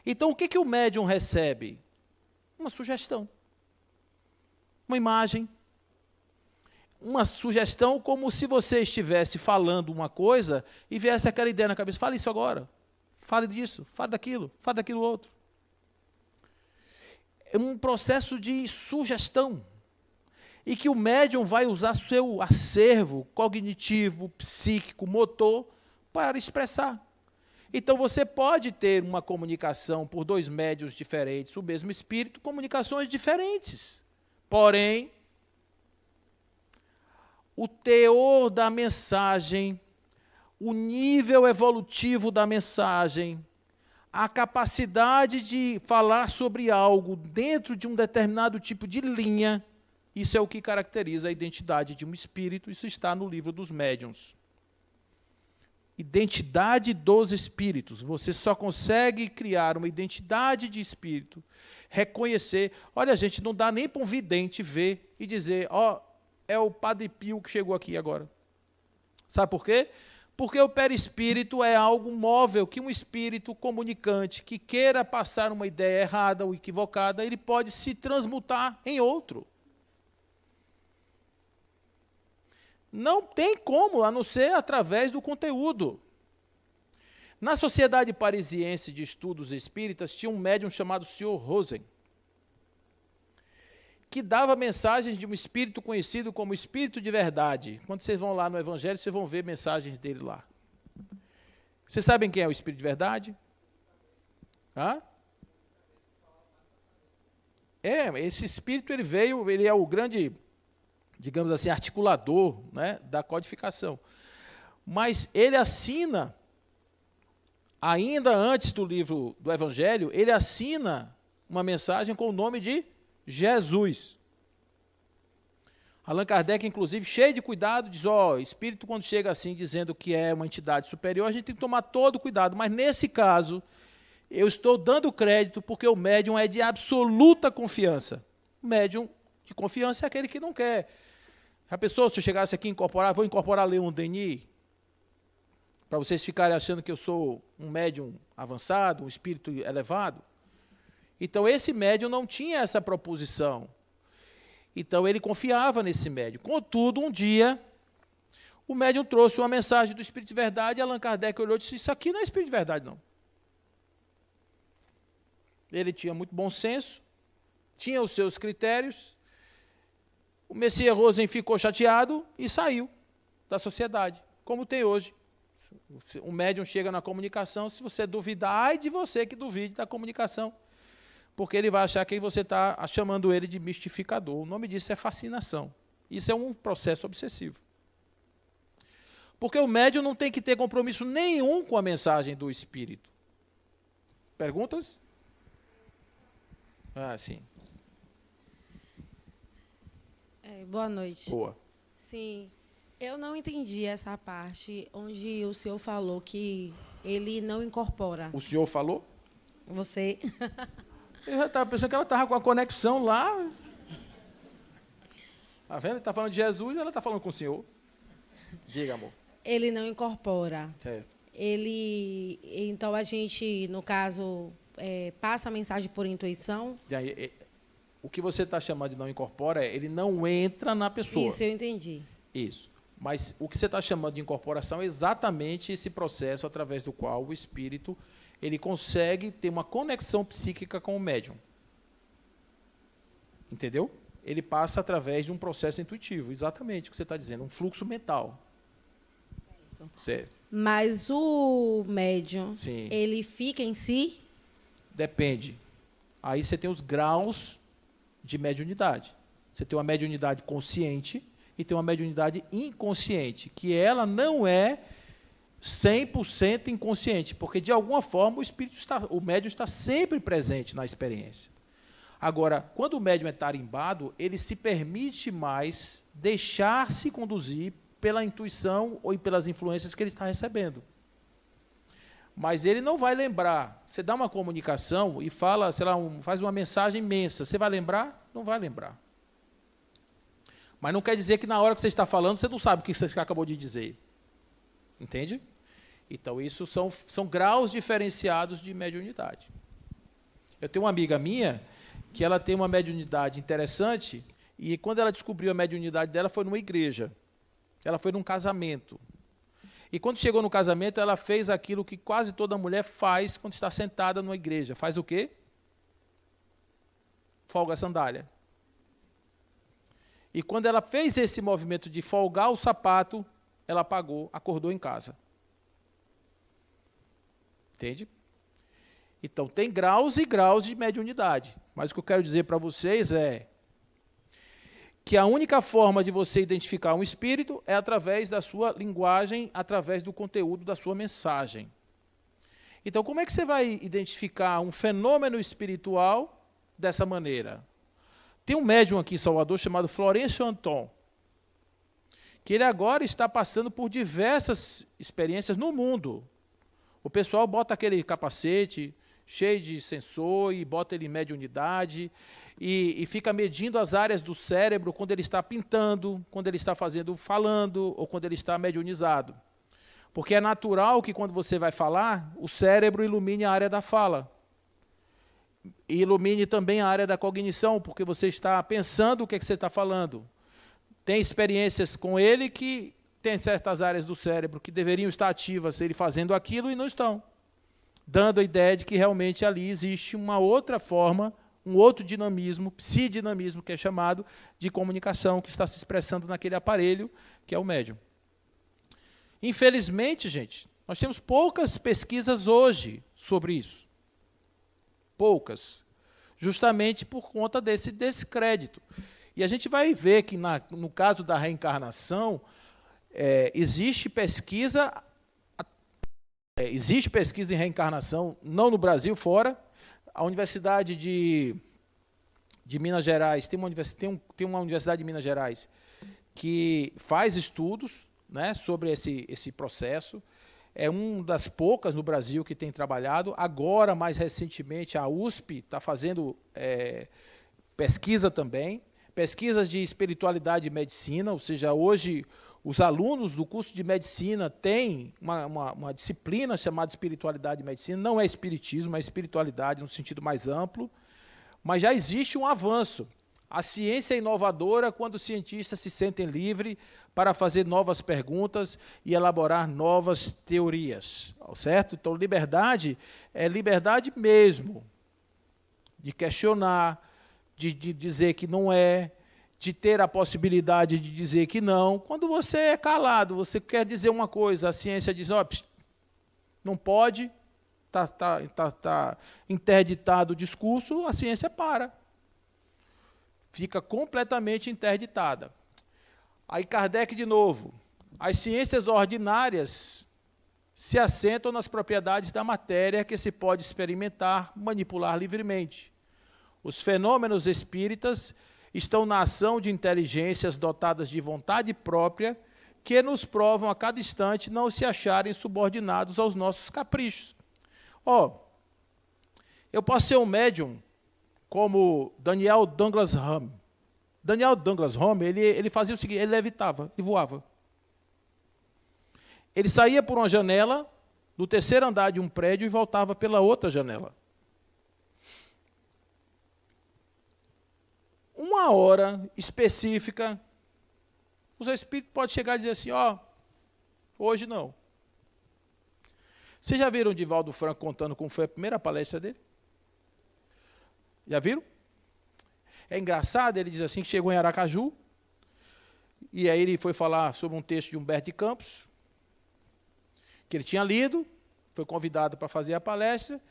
Então, o que o médium recebe? Uma sugestão, uma imagem, uma sugestão como se você estivesse falando uma coisa e viesse aquela ideia na cabeça. Fale isso agora, fale disso, fale daquilo outro. É um processo de sugestão. E que o médium vai usar seu acervo cognitivo, psíquico, motor, para expressar. Então, você pode ter uma comunicação por dois médiuns diferentes, o mesmo espírito, comunicações diferentes. Porém, o teor da mensagem, o nível evolutivo da mensagem, a capacidade de falar sobre algo dentro de um determinado tipo de linha, isso é o que caracteriza a identidade de um espírito, isso está no livro dos médiuns. Identidade dos espíritos. Você só consegue criar uma identidade de espírito, reconhecer. Olha, gente, não dá nem para um vidente ver e dizer, ó, é o Padre Pio que chegou aqui agora. Sabe por quê? Porque o perispírito é algo móvel, que um espírito comunicante que queira passar uma ideia errada ou equivocada, ele pode se transmutar em outro. Não tem como, a não ser através do conteúdo. Na Sociedade Parisiense de Estudos Espíritas, tinha um médium chamado Sr. Rosen, que dava mensagens de um espírito conhecido como Espírito de Verdade. Quando vocês vão lá no Evangelho, vocês vão ver mensagens dele lá. Vocês sabem quem é o Espírito de Verdade? Hã? Esse espírito ele veio, ele é o grande, digamos assim, articulador, né, da codificação. Mas ele assina, ainda antes do livro do Evangelho, ele assina uma mensagem com o nome de Jesus. Allan Kardec, inclusive, cheio de cuidado, diz, espírito quando chega assim, dizendo que é uma entidade superior, a gente tem que tomar todo cuidado, mas nesse caso, eu estou dando crédito porque o médium é de absoluta confiança. O médium de confiança é aquele que não quer. A pessoa, se eu chegasse aqui e incorporar, vou incorporar Leon Denis, para vocês ficarem achando que eu sou um médium avançado, um espírito elevado. Então, esse médium não tinha essa proposição. Então, ele confiava nesse médium. Contudo, um dia, o médium trouxe uma mensagem do Espírito de Verdade, e Allan Kardec olhou e disse, isso aqui não é Espírito de Verdade, não. Ele tinha muito bom senso, tinha os seus critérios. O Messias Rosen ficou chateado e saiu da sociedade, como tem hoje. O médium chega na comunicação, se você duvidar, ai de você que duvide da comunicação, porque ele vai achar que você está chamando ele de mistificador. O nome disso é fascinação. Isso é um processo obsessivo. Porque o médium não tem que ter compromisso nenhum com a mensagem do Espírito. Perguntas? Sim. Boa noite. Boa. Sim, eu não entendi essa parte onde o senhor falou que ele não incorpora. O senhor falou? Você. Eu já estava pensando que ela estava com a conexão lá. Está vendo? Ele está falando de Jesus e ela está falando com o senhor. Diga, amor. Ele não incorpora. Certo. Então, a gente, no caso, passa a mensagem por intuição. O que você está chamando de não incorpora ele não entra na pessoa. Isso, eu entendi. Isso. Mas o que você está chamando de incorporação é exatamente esse processo através do qual o espírito ele consegue ter uma conexão psíquica com o médium. Entendeu? Ele passa através de um processo intuitivo, exatamente o que você está dizendo, um fluxo mental. Certo. Mas o médium, Sim. ele fica em si? Depende. Aí você tem os graus de mediunidade. Você tem uma mediunidade consciente e tem uma mediunidade inconsciente, que ela não é 100% inconsciente, porque de alguma forma o médium está sempre presente na experiência. Agora, quando o médium é tarimbado, ele se permite mais deixar-se conduzir pela intuição ou pelas influências que ele está recebendo. Mas ele não vai lembrar. Você dá uma comunicação e fala, sei lá, faz uma mensagem imensa. Você vai lembrar? Não vai lembrar. Mas não quer dizer que na hora que você está falando, você não sabe o que você acabou de dizer. Entende? Então, isso são graus diferenciados de mediunidade. Eu tenho uma amiga minha que ela tem uma mediunidade interessante e quando ela descobriu a mediunidade dela foi numa igreja. Ela foi num casamento. E quando chegou no casamento, ela fez aquilo que quase toda mulher faz quando está sentada numa igreja. Faz o quê? Folga a sandália. E quando ela fez esse movimento de folgar o sapato, ela apagou, acordou em casa. Entende? Então, tem graus e graus de mediunidade. Mas o que eu quero dizer para vocês é que a única forma de você identificar um espírito é através da sua linguagem, através do conteúdo da sua mensagem. Então, como é que você vai identificar um fenômeno espiritual dessa maneira? Tem um médium aqui em Salvador chamado Florencio Anton, que ele agora está passando por diversas experiências no mundo. O pessoal bota aquele capacete cheio de sensor e bota ele em mediunidade e fica medindo as áreas do cérebro quando ele está pintando, quando ele está falando ou quando ele está mediunizado. Porque é natural que quando você vai falar, o cérebro ilumine a área da fala. E ilumine também a área da cognição, porque você está pensando o que você está falando. Tem experiências com ele que tem certas áreas do cérebro que deveriam estar ativas, ele fazendo aquilo e não estão. Dando a ideia de que realmente ali existe uma outra forma, um outro dinamismo, psidinamismo, que é chamado de comunicação, que está se expressando naquele aparelho, que é o médium. Infelizmente, gente, nós temos poucas pesquisas hoje sobre isso. Poucas. Justamente por conta desse descrédito. E a gente vai ver que, no caso da reencarnação, existe pesquisa em reencarnação, não no Brasil, fora. A Universidade de Minas Gerais, tem uma Universidade de Minas Gerais que faz estudos, né, sobre esse processo. É uma das poucas no Brasil que tem trabalhado. Agora, mais recentemente, a USP está fazendo pesquisa também, pesquisas de espiritualidade e medicina, ou seja, hoje os alunos do curso de medicina têm uma disciplina chamada espiritualidade e medicina, não é espiritismo, é espiritualidade no sentido mais amplo, mas já existe um avanço. A ciência é inovadora quando os cientistas se sentem livres para fazer novas perguntas e elaborar novas teorias, certo? Então, liberdade é liberdade mesmo, de questionar, de dizer que não é, de ter a possibilidade de dizer que não. Quando você é calado, você quer dizer uma coisa, a ciência diz, não pode, está interditado o discurso, a ciência para. Fica completamente interditada. Aí Kardec, de novo, as ciências ordinárias se assentam nas propriedades da matéria que se pode experimentar, manipular livremente. Os fenômenos espíritas estão na ação de inteligências dotadas de vontade própria que nos provam a cada instante não se acharem subordinados aos nossos caprichos. Eu posso ser um médium como Daniel Douglas Home. Daniel Douglas Home, ele fazia o seguinte, ele levitava, ele voava. Ele saía por uma janela, do terceiro andar de um prédio, e voltava pela outra janela. uma hora específica, o seu espírito pode chegar e dizer assim, ó, hoje não. Vocês já viram o Divaldo Franco contando como foi a primeira palestra dele? Já viram? É engraçado, ele diz assim, que chegou em Aracaju, e aí ele foi falar sobre um texto de Humberto de Campos, que ele tinha lido, foi convidado para fazer a palestra,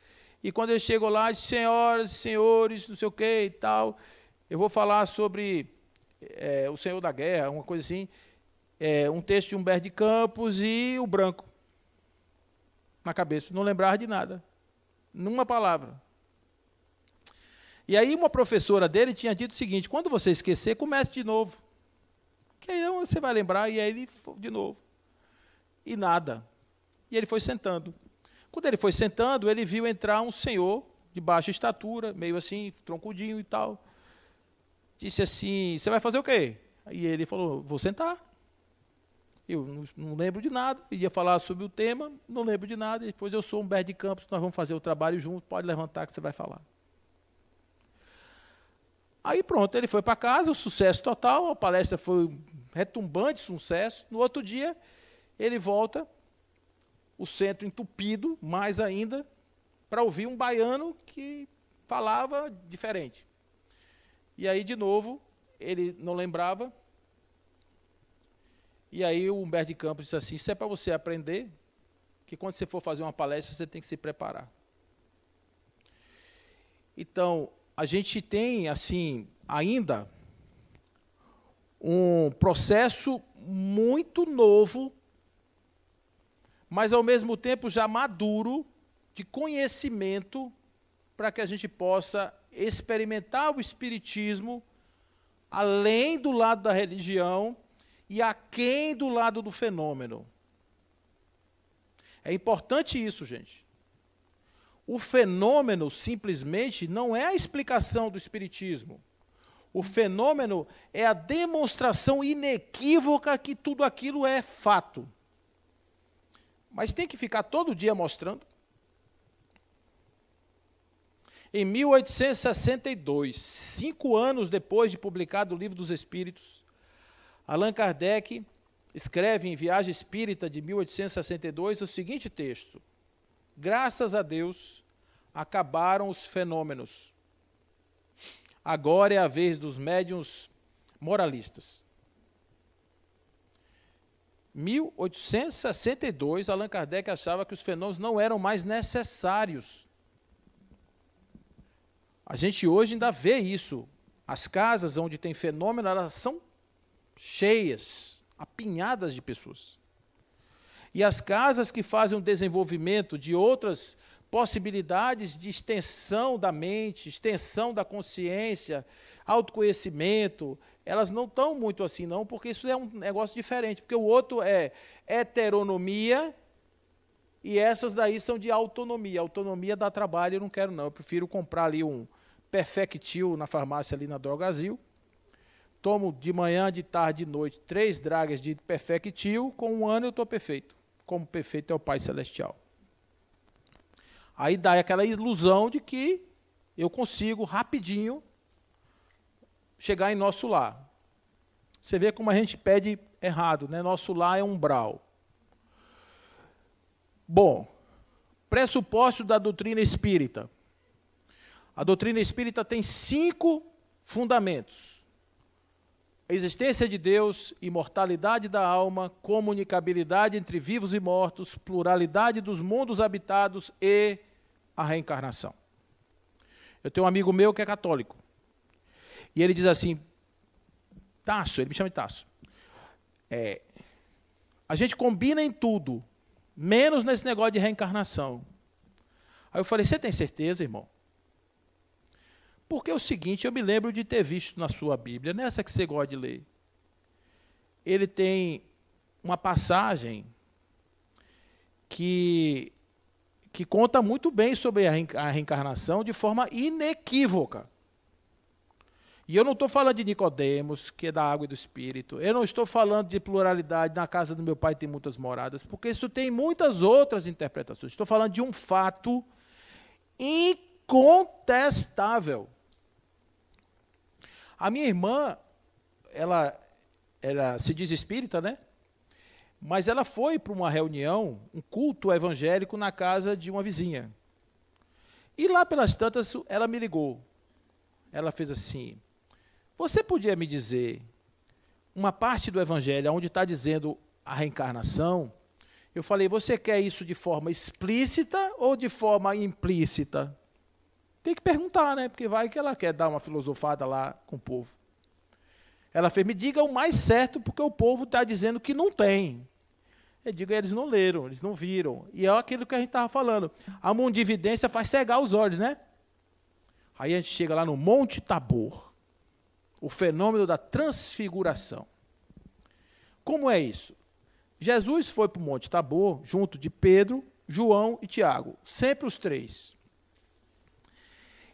e quando ele chegou lá, disse, senhoras e senhores, não sei o que e tal, eu vou falar sobre o Senhor da Guerra, uma coisa assim, um texto de Humberto de Campos e o branco na cabeça, não lembrava de nada, numa palavra. E aí uma professora dele tinha dito o seguinte, quando você esquecer, comece de novo, que aí você vai lembrar, e aí ele de novo. E nada. E ele foi sentando. Quando ele foi sentando, ele viu entrar um senhor de baixa estatura, meio assim, troncudinho e tal. Disse assim, você vai fazer o quê? E ele falou, vou sentar. Eu não lembro de nada, ia falar sobre o tema, não lembro de nada. E depois eu sou Humberto de Campos, nós vamos fazer o trabalho junto, pode levantar que você vai falar. Aí pronto, ele foi para casa, um sucesso total, a palestra foi um retumbante sucesso. No outro dia, ele volta, o centro entupido, mais ainda, para ouvir um baiano que falava diferente. E aí, de novo, ele não lembrava. E aí o Humberto de Campos disse assim, isso é para você aprender, que quando você for fazer uma palestra, você tem que se preparar. Então, a gente tem, assim, ainda um processo muito novo, mas, ao mesmo tempo, já maduro, de conhecimento, para que a gente possa experimentar o espiritismo além do lado da religião e aquém do lado do fenômeno. É importante isso, gente. O fenômeno, simplesmente, não é a explicação do espiritismo. O fenômeno é a demonstração inequívoca que tudo aquilo é fato. Mas tem que ficar todo dia mostrando. Em 1862, 5 anos depois de publicado o Livro dos Espíritos, Allan Kardec escreve em Viagem Espírita de 1862 o seguinte texto: graças a Deus, acabaram os fenômenos. Agora é a vez dos médiuns moralistas. 1862, Allan Kardec achava que os fenômenos não eram mais necessários. A gente hoje ainda vê isso. As casas onde tem fenômeno, elas são cheias, apinhadas de pessoas. E as casas que fazem o desenvolvimento de outras possibilidades de extensão da mente, extensão da consciência, autoconhecimento, elas não estão muito assim, não, porque isso é um negócio diferente. Porque o outro é heteronomia e essas daí são de autonomia. Autonomia dá trabalho, eu não quero, não. Eu prefiro comprar ali um Perfectil na farmácia, ali na Drogazil. Tomo de manhã, de tarde, de noite, 3 dragas de Perfectil. Com 1 ano eu estou perfeito. Como perfeito é o Pai Celestial. Aí dá aquela ilusão de que eu consigo rapidinho chegar em nosso lar. Você vê como a gente pede errado, né? Nosso lar é umbral. Bom, pressuposto da doutrina espírita. A doutrina espírita tem 5 fundamentos: a existência de Deus, imortalidade da alma, comunicabilidade entre vivos e mortos, pluralidade dos mundos habitados e a reencarnação. Eu tenho um amigo meu que é católico. E ele diz assim, Tasso, ele me chama de Tasso, a gente combina em tudo, menos nesse negócio de reencarnação. Aí eu falei, você tem certeza, irmão? Porque é o seguinte, eu me lembro de ter visto na sua Bíblia, nessa que você gosta de ler, ele tem uma passagem que conta muito bem sobre a reencarnação de forma inequívoca. E eu não estou falando de Nicodemos, que é da água e do Espírito. Eu não estou falando de pluralidade, na casa do meu pai tem muitas moradas, porque isso tem muitas outras interpretações. Estou falando de um fato incontestável. A minha irmã, ela se diz espírita, né? Mas ela foi para uma reunião, um culto evangélico na casa de uma vizinha. E lá pelas tantas, ela me ligou. Ela fez assim: você podia me dizer uma parte do evangelho onde está dizendo a reencarnação? Eu falei: você quer isso de forma explícita ou de forma implícita? Tem que perguntar, né? Porque vai que ela quer dar uma filosofada lá com o povo. Ela fez: me diga o mais certo, porque o povo está dizendo que não tem. Eu digo: eles não leram, eles não viram. E é aquilo que a gente estava falando. A mundividência faz cegar os olhos, né? Aí a gente chega lá no Monte Tabor, o fenômeno da transfiguração. Como é isso? Jesus foi para o Monte Tabor, junto de Pedro, João e Tiago, sempre os três.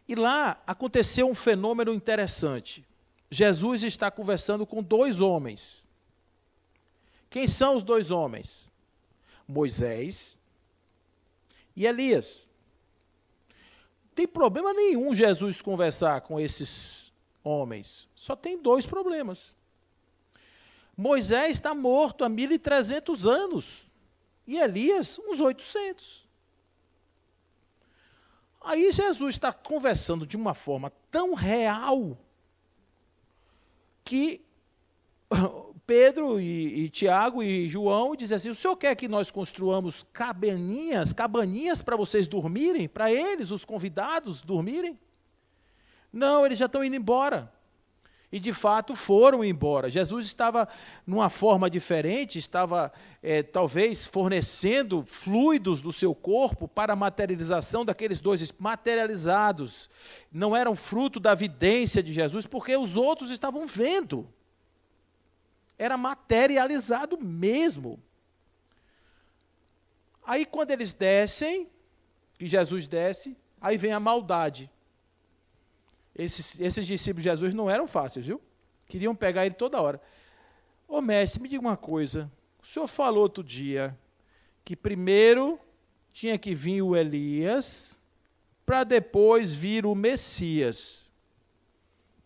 E lá aconteceu um fenômeno interessante. Jesus está conversando com dois homens. Quem são os dois homens? Moisés e Elias. Não tem problema nenhum Jesus conversar com esses homens. Só tem dois problemas. Moisés está morto há 1.300 anos. E Elias, uns 800. Aí Jesus está conversando de uma forma tão real que Pedro e Tiago e João dizem assim: o senhor quer que nós construamos cabaninhas para vocês dormirem? Para eles, os convidados, dormirem? Não, eles já estão indo embora. E, de fato, foram embora. Jesus estava numa forma diferente, estava, talvez, fornecendo fluidos do seu corpo para a materialização daqueles dois materializados. Não eram fruto da vidência de Jesus, porque os outros estavam vendo. Era materializado mesmo. Aí, quando eles descem, que Jesus desce, aí vem a maldade. Esses discípulos de Jesus não eram fáceis, viu? Queriam pegar ele toda hora. Ô mestre, me diga uma coisa. O senhor falou outro dia que primeiro tinha que vir o Elias para depois vir o Messias.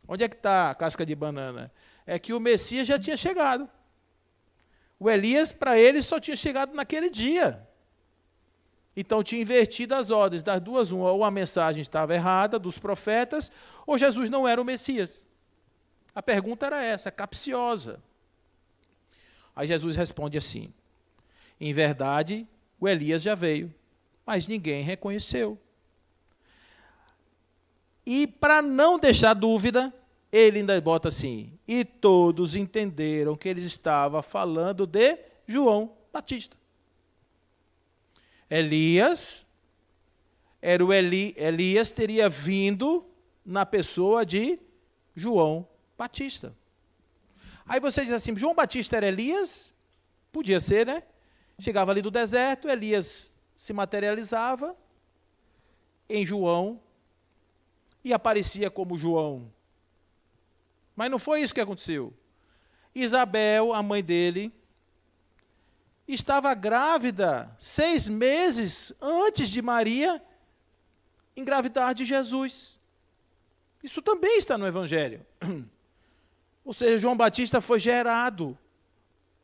Onde é que está a casca de banana? É que o Messias já tinha chegado. O Elias, para ele, só tinha chegado naquele dia. Então, tinha invertido as ordens, das duas, uma, ou a mensagem estava errada, dos profetas, ou Jesus não era o Messias. A pergunta era essa, capciosa. Aí Jesus responde assim: em verdade, o Elias já veio, mas ninguém reconheceu. E, para não deixar dúvida, ele ainda bota assim: e todos entenderam que ele estava falando de João Batista. Elias teria vindo na pessoa de João Batista. Aí você diz assim: João Batista era Elias? Podia ser, né? Chegava ali do deserto, Elias se materializava em João e aparecia como João. Mas não foi isso que aconteceu. Isabel, a mãe dele, estava grávida 6 meses antes de Maria engravidar de Jesus. Isso também está no Evangelho. Ou seja, João Batista foi gerado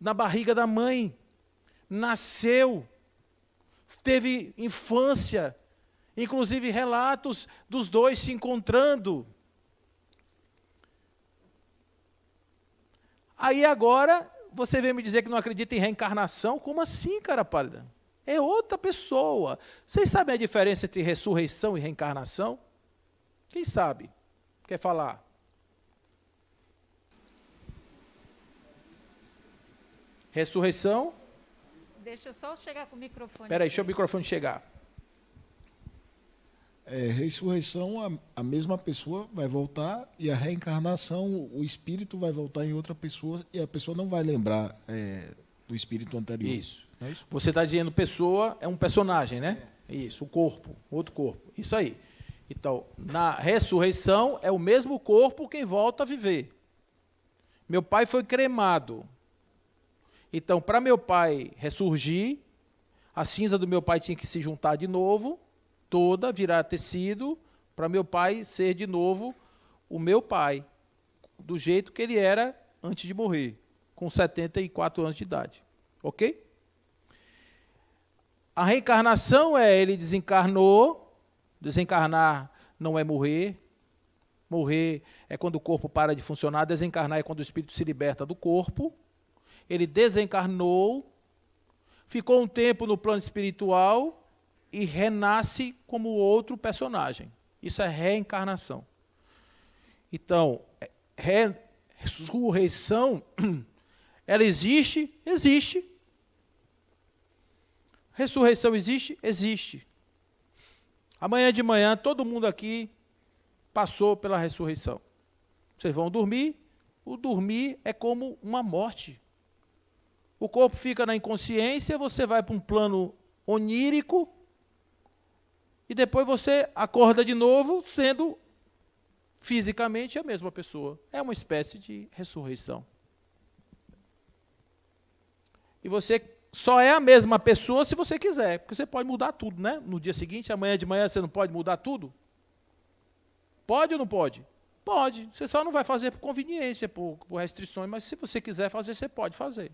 na barriga da mãe, nasceu, teve infância, inclusive relatos dos dois se encontrando. Aí agora você vem me dizer que não acredita em reencarnação? Como assim, cara pálida? É outra pessoa. Vocês sabem a diferença entre ressurreição e reencarnação? Quem sabe? Quer falar? Ressurreição? Deixa eu só chegar com o microfone. Espera aí, deixa o microfone chegar. Ressurreição, a mesma pessoa vai voltar, e a reencarnação, o espírito vai voltar em outra pessoa, e a pessoa não vai lembrar do espírito anterior. Isso. Não é isso? Você está dizendo pessoa, é um personagem, né? Isso, o corpo, outro corpo. Isso aí. Então, na ressurreição, é o mesmo corpo quem volta a viver. Meu pai foi cremado. Então, para meu pai ressurgir, a cinza do meu pai tinha que se juntar de novo, toda, virar tecido, para meu pai ser de novo o meu pai, do jeito que ele era antes de morrer, com 74 anos de idade. Ok? A reencarnação é ele desencarnou, desencarnar não é morrer, morrer é quando o corpo para de funcionar, desencarnar é quando o espírito se liberta do corpo. Ele desencarnou, ficou um tempo no plano espiritual e renasce como outro personagem. Isso é reencarnação. Então, ressurreição, ela existe? Existe. Ressurreição existe? Existe. Amanhã de manhã, todo mundo aqui passou pela ressurreição. Vocês vão dormir, o dormir é como uma morte. O corpo fica na inconsciência, você vai para um plano onírico, e depois você acorda de novo, sendo fisicamente a mesma pessoa. É uma espécie de ressurreição. E você só é a mesma pessoa se você quiser, porque você pode mudar tudo, né? No dia seguinte, amanhã de manhã, você não pode mudar tudo? Pode ou não pode? Pode. Você só não vai fazer por conveniência, por restrições, mas se você quiser fazer, você pode fazer.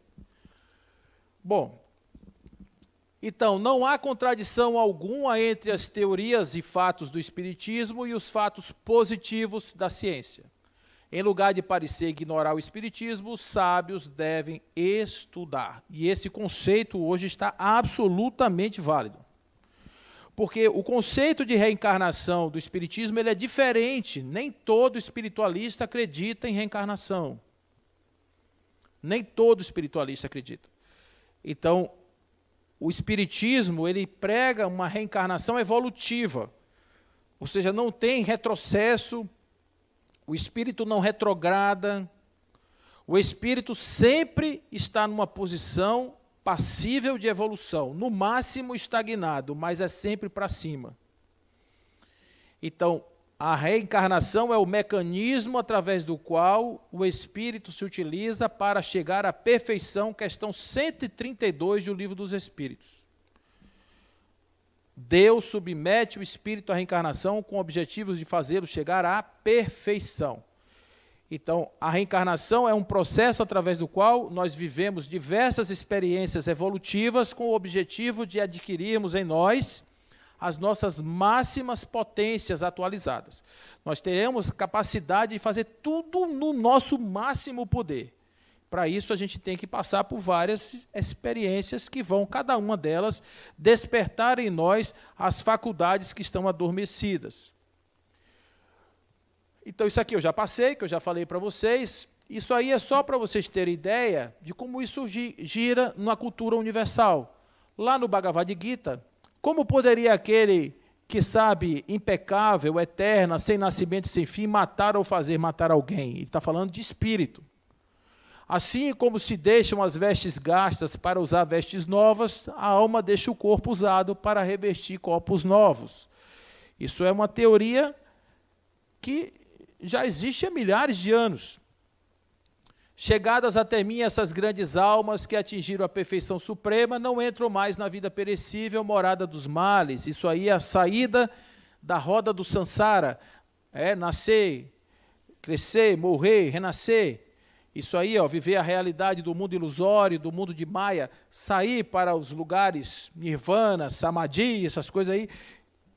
Bom, então, não há contradição alguma entre as teorias e fatos do Espiritismo e os fatos positivos da ciência. Em lugar de parecer ignorar o Espiritismo, os sábios devem estudar. E esse conceito hoje está absolutamente válido. Porque o conceito de reencarnação do Espiritismo ele é diferente. Nem todo espiritualista acredita em reencarnação. Nem todo espiritualista acredita. Então, o Espiritismo ele prega uma reencarnação evolutiva. Ou seja, não tem retrocesso, o espírito não retrograda, o espírito sempre está numa posição passível de evolução, no máximo estagnado, mas é sempre para cima. Então, a reencarnação é o mecanismo através do qual o espírito se utiliza para chegar à perfeição, questão 132 do Livro dos Espíritos. Deus submete o espírito à reencarnação com objetivos de fazê-lo chegar à perfeição. Então, a reencarnação é um processo através do qual nós vivemos diversas experiências evolutivas com o objetivo de adquirirmos em nós as nossas máximas potências atualizadas. Nós teremos capacidade de fazer tudo no nosso máximo poder. Para isso, a gente tem que passar por várias experiências que vão, cada uma delas, despertar em nós as faculdades que estão adormecidas. Então, isso aqui eu já passei, que eu já falei para vocês. Isso aí é só para vocês terem ideia de como isso gira na cultura universal. Lá no Bhagavad Gita, como poderia aquele que sabe impecável, eterna, sem nascimento e sem fim, matar ou fazer matar alguém? Ele está falando de espírito. Assim como se deixam as vestes gastas para usar vestes novas, a alma deixa o corpo usado para revestir corpos novos. Isso é uma teoria que já existe há milhares de anos. Chegadas até mim essas grandes almas que atingiram a perfeição suprema, não entram mais na vida perecível, morada dos males. Isso aí é a saída da roda do samsara. É nascer, crescer, morrer, renascer. Isso aí, ó, viver a realidade do mundo ilusório, do mundo de Maya, sair para os lugares nirvana, samadhi, essas coisas aí,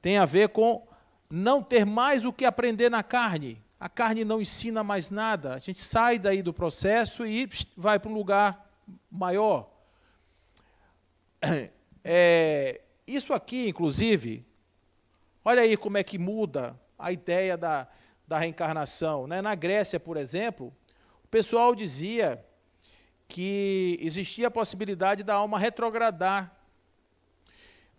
tem a ver com não ter mais o que aprender na carne. A carne não ensina mais nada. A gente sai daí do processo e vai para um lugar maior. Isso aqui, inclusive, olha aí como é que muda a ideia da reencarnação, né? Na Grécia, por exemplo, o pessoal dizia que existia a possibilidade da alma retrogradar.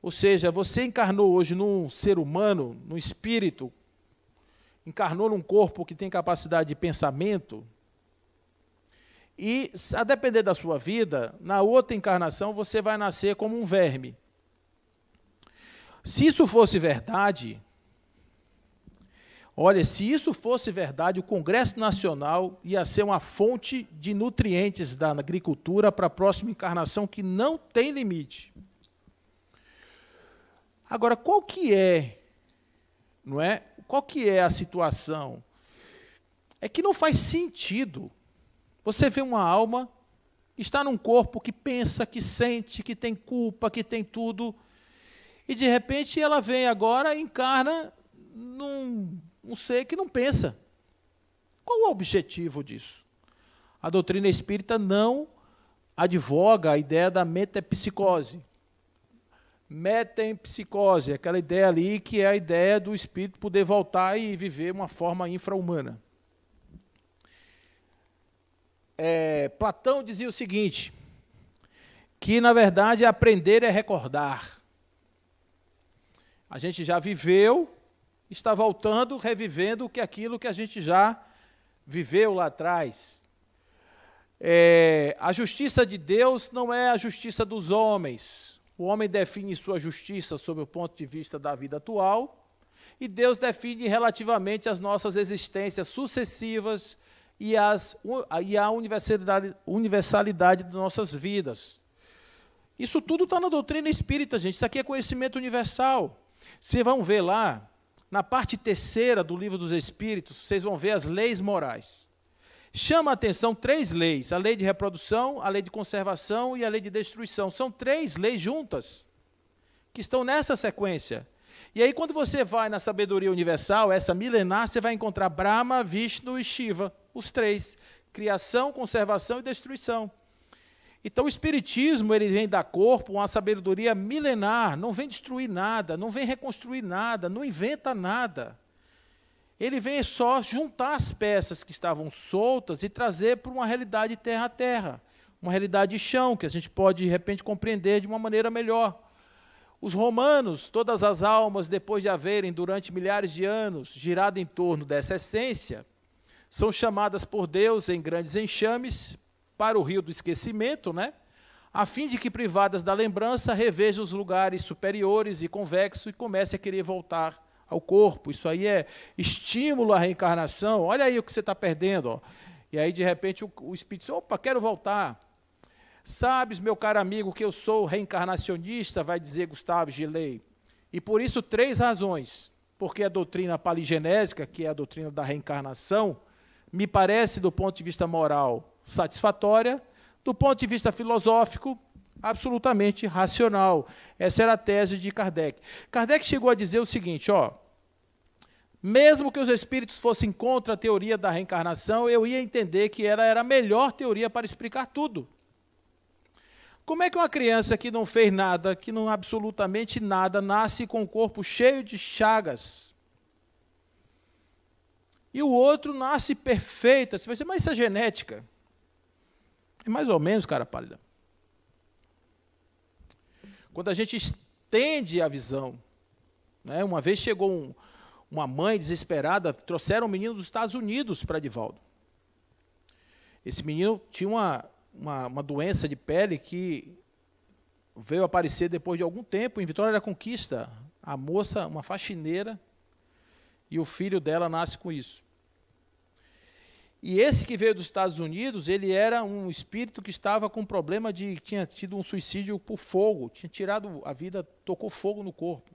Ou seja, você encarnou hoje num ser humano, num espírito, encarnou num corpo que tem capacidade de pensamento, e, a depender da sua vida, na outra encarnação você vai nascer como um verme. Se isso fosse verdade, olha, se isso fosse verdade, o Congresso Nacional ia ser uma fonte de nutrientes da agricultura para a próxima encarnação que não tem limite. Agora, qual que é, não é? Qual que é a situação? é que não faz sentido você ver uma alma está num corpo que pensa, que sente, que tem culpa, que tem tudo, e de repente ela vem agora e encarna num ser que não pensa. Qual o objetivo disso? A doutrina espírita não advoga a ideia da metempsicose. Metempsicose, aquela ideia ali que é a ideia do espírito poder voltar e viver uma forma infra-humana. Platão dizia o seguinte, que na verdade aprender é recordar. A gente já viveu, está voltando, revivendo aquilo que a gente já viveu lá atrás. A justiça de Deus não é a justiça dos homens. O homem define sua justiça sob o ponto de vista da vida atual, e Deus define relativamente as nossas existências sucessivas e a universalidade de nossas vidas. Isso tudo está na doutrina espírita, gente. Isso aqui é conhecimento universal. Vocês vão ver lá, na parte 3ª do Livro dos Espíritos, vocês vão ver as leis morais. Chama a atenção 3 leis, a lei de reprodução, a lei de conservação e a lei de destruição. São 3 leis juntas, que estão nessa sequência. E aí, quando você vai na sabedoria universal, essa milenar, você vai encontrar Brahma, Vishnu e Shiva, os 3. Criação, conservação e destruição. Então, o Espiritismo ele vem dar corpo a uma sabedoria milenar, não vem destruir nada, não vem reconstruir nada, não inventa nada. Ele vem só juntar as peças que estavam soltas e trazer para uma realidade terra a terra, uma realidade de chão, que a gente pode, de repente, compreender de uma maneira melhor. Os romanos, todas as almas, depois de haverem, durante milhares de anos, girado em torno dessa essência, são chamadas por Deus em grandes enxames para o rio do esquecimento, né? A fim de que, privadas da lembrança, revejam os lugares superiores e convexos e comecem a querer voltar ao corpo. Isso aí é estímulo à reencarnação. Olha aí o que você está perdendo. Ó. E aí, de repente, o espírito diz, opa, quero voltar. Sabes, meu caro amigo, que eu sou reencarnacionista, vai dizer Gustavo Gillet. E por isso 3 razões. Porque a doutrina paligenésica, que é a doutrina da reencarnação, me parece, do ponto de vista moral, satisfatória, do ponto de vista filosófico, absolutamente racional. Essa era a tese de Kardec. Kardec chegou a dizer o seguinte, ó, mesmo que os espíritos fossem contra a teoria da reencarnação, eu ia entender que ela era a melhor teoria para explicar tudo. Como é que uma criança que não fez nada, que não absolutamente nada, nasce com o corpo cheio de chagas? E o outro nasce perfeita. Você vai dizer, mas isso é genética. É mais ou menos, cara pálida. Quando a gente estende a visão, né? Uma vez chegou uma mãe desesperada, trouxeram um menino dos Estados Unidos para Divaldo. Esse menino tinha uma doença de pele que veio aparecer depois de algum tempo em Vitória da Conquista. A moça, uma faxineira, e o filho dela nasce com isso. E esse que veio dos Estados Unidos, ele era um espírito que estava com problema tinha tido um suicídio por fogo, tinha tirado a vida, tocou fogo no corpo.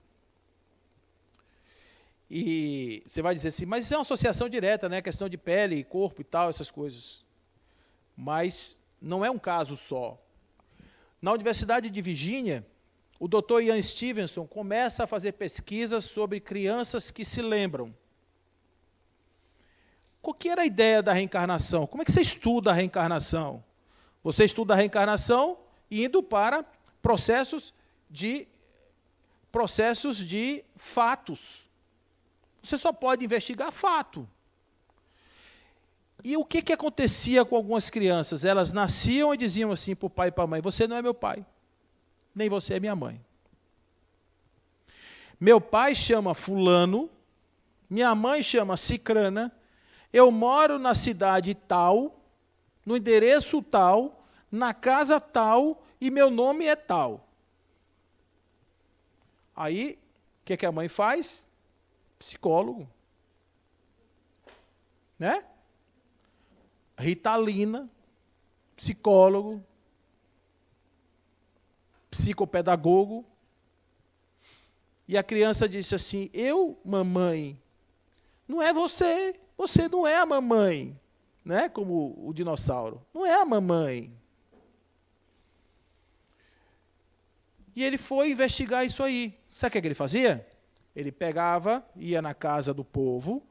E você vai dizer assim, mas isso é uma associação direta, né? Questão de pele, corpo e tal, essas coisas. Mas não é um caso só. Na Universidade de Virgínia, o Dr. Ian Stevenson começa a fazer pesquisas sobre crianças que se lembram. Qual que era a ideia da reencarnação? Como é que você estuda a reencarnação? Você estuda a reencarnação indo para processos de fatos. Você só pode investigar fato. E o que acontecia com algumas crianças? Elas nasciam e diziam assim para o pai e para a mãe, você não é meu pai, nem você é minha mãe. Meu pai chama fulano, minha mãe chama cicrana, eu moro na cidade tal, no endereço tal, na casa tal, e meu nome é tal. Aí, o que a mãe faz? Psicólogo. Né? Ritalina, psicólogo, psicopedagogo. E a criança disse assim, mamãe, não é você. você não é a mamãe, né? Como o dinossauro. Não é a mamãe. E ele foi investigar isso aí. Sabe o que ele fazia? Ele pegava, ia na casa do povo,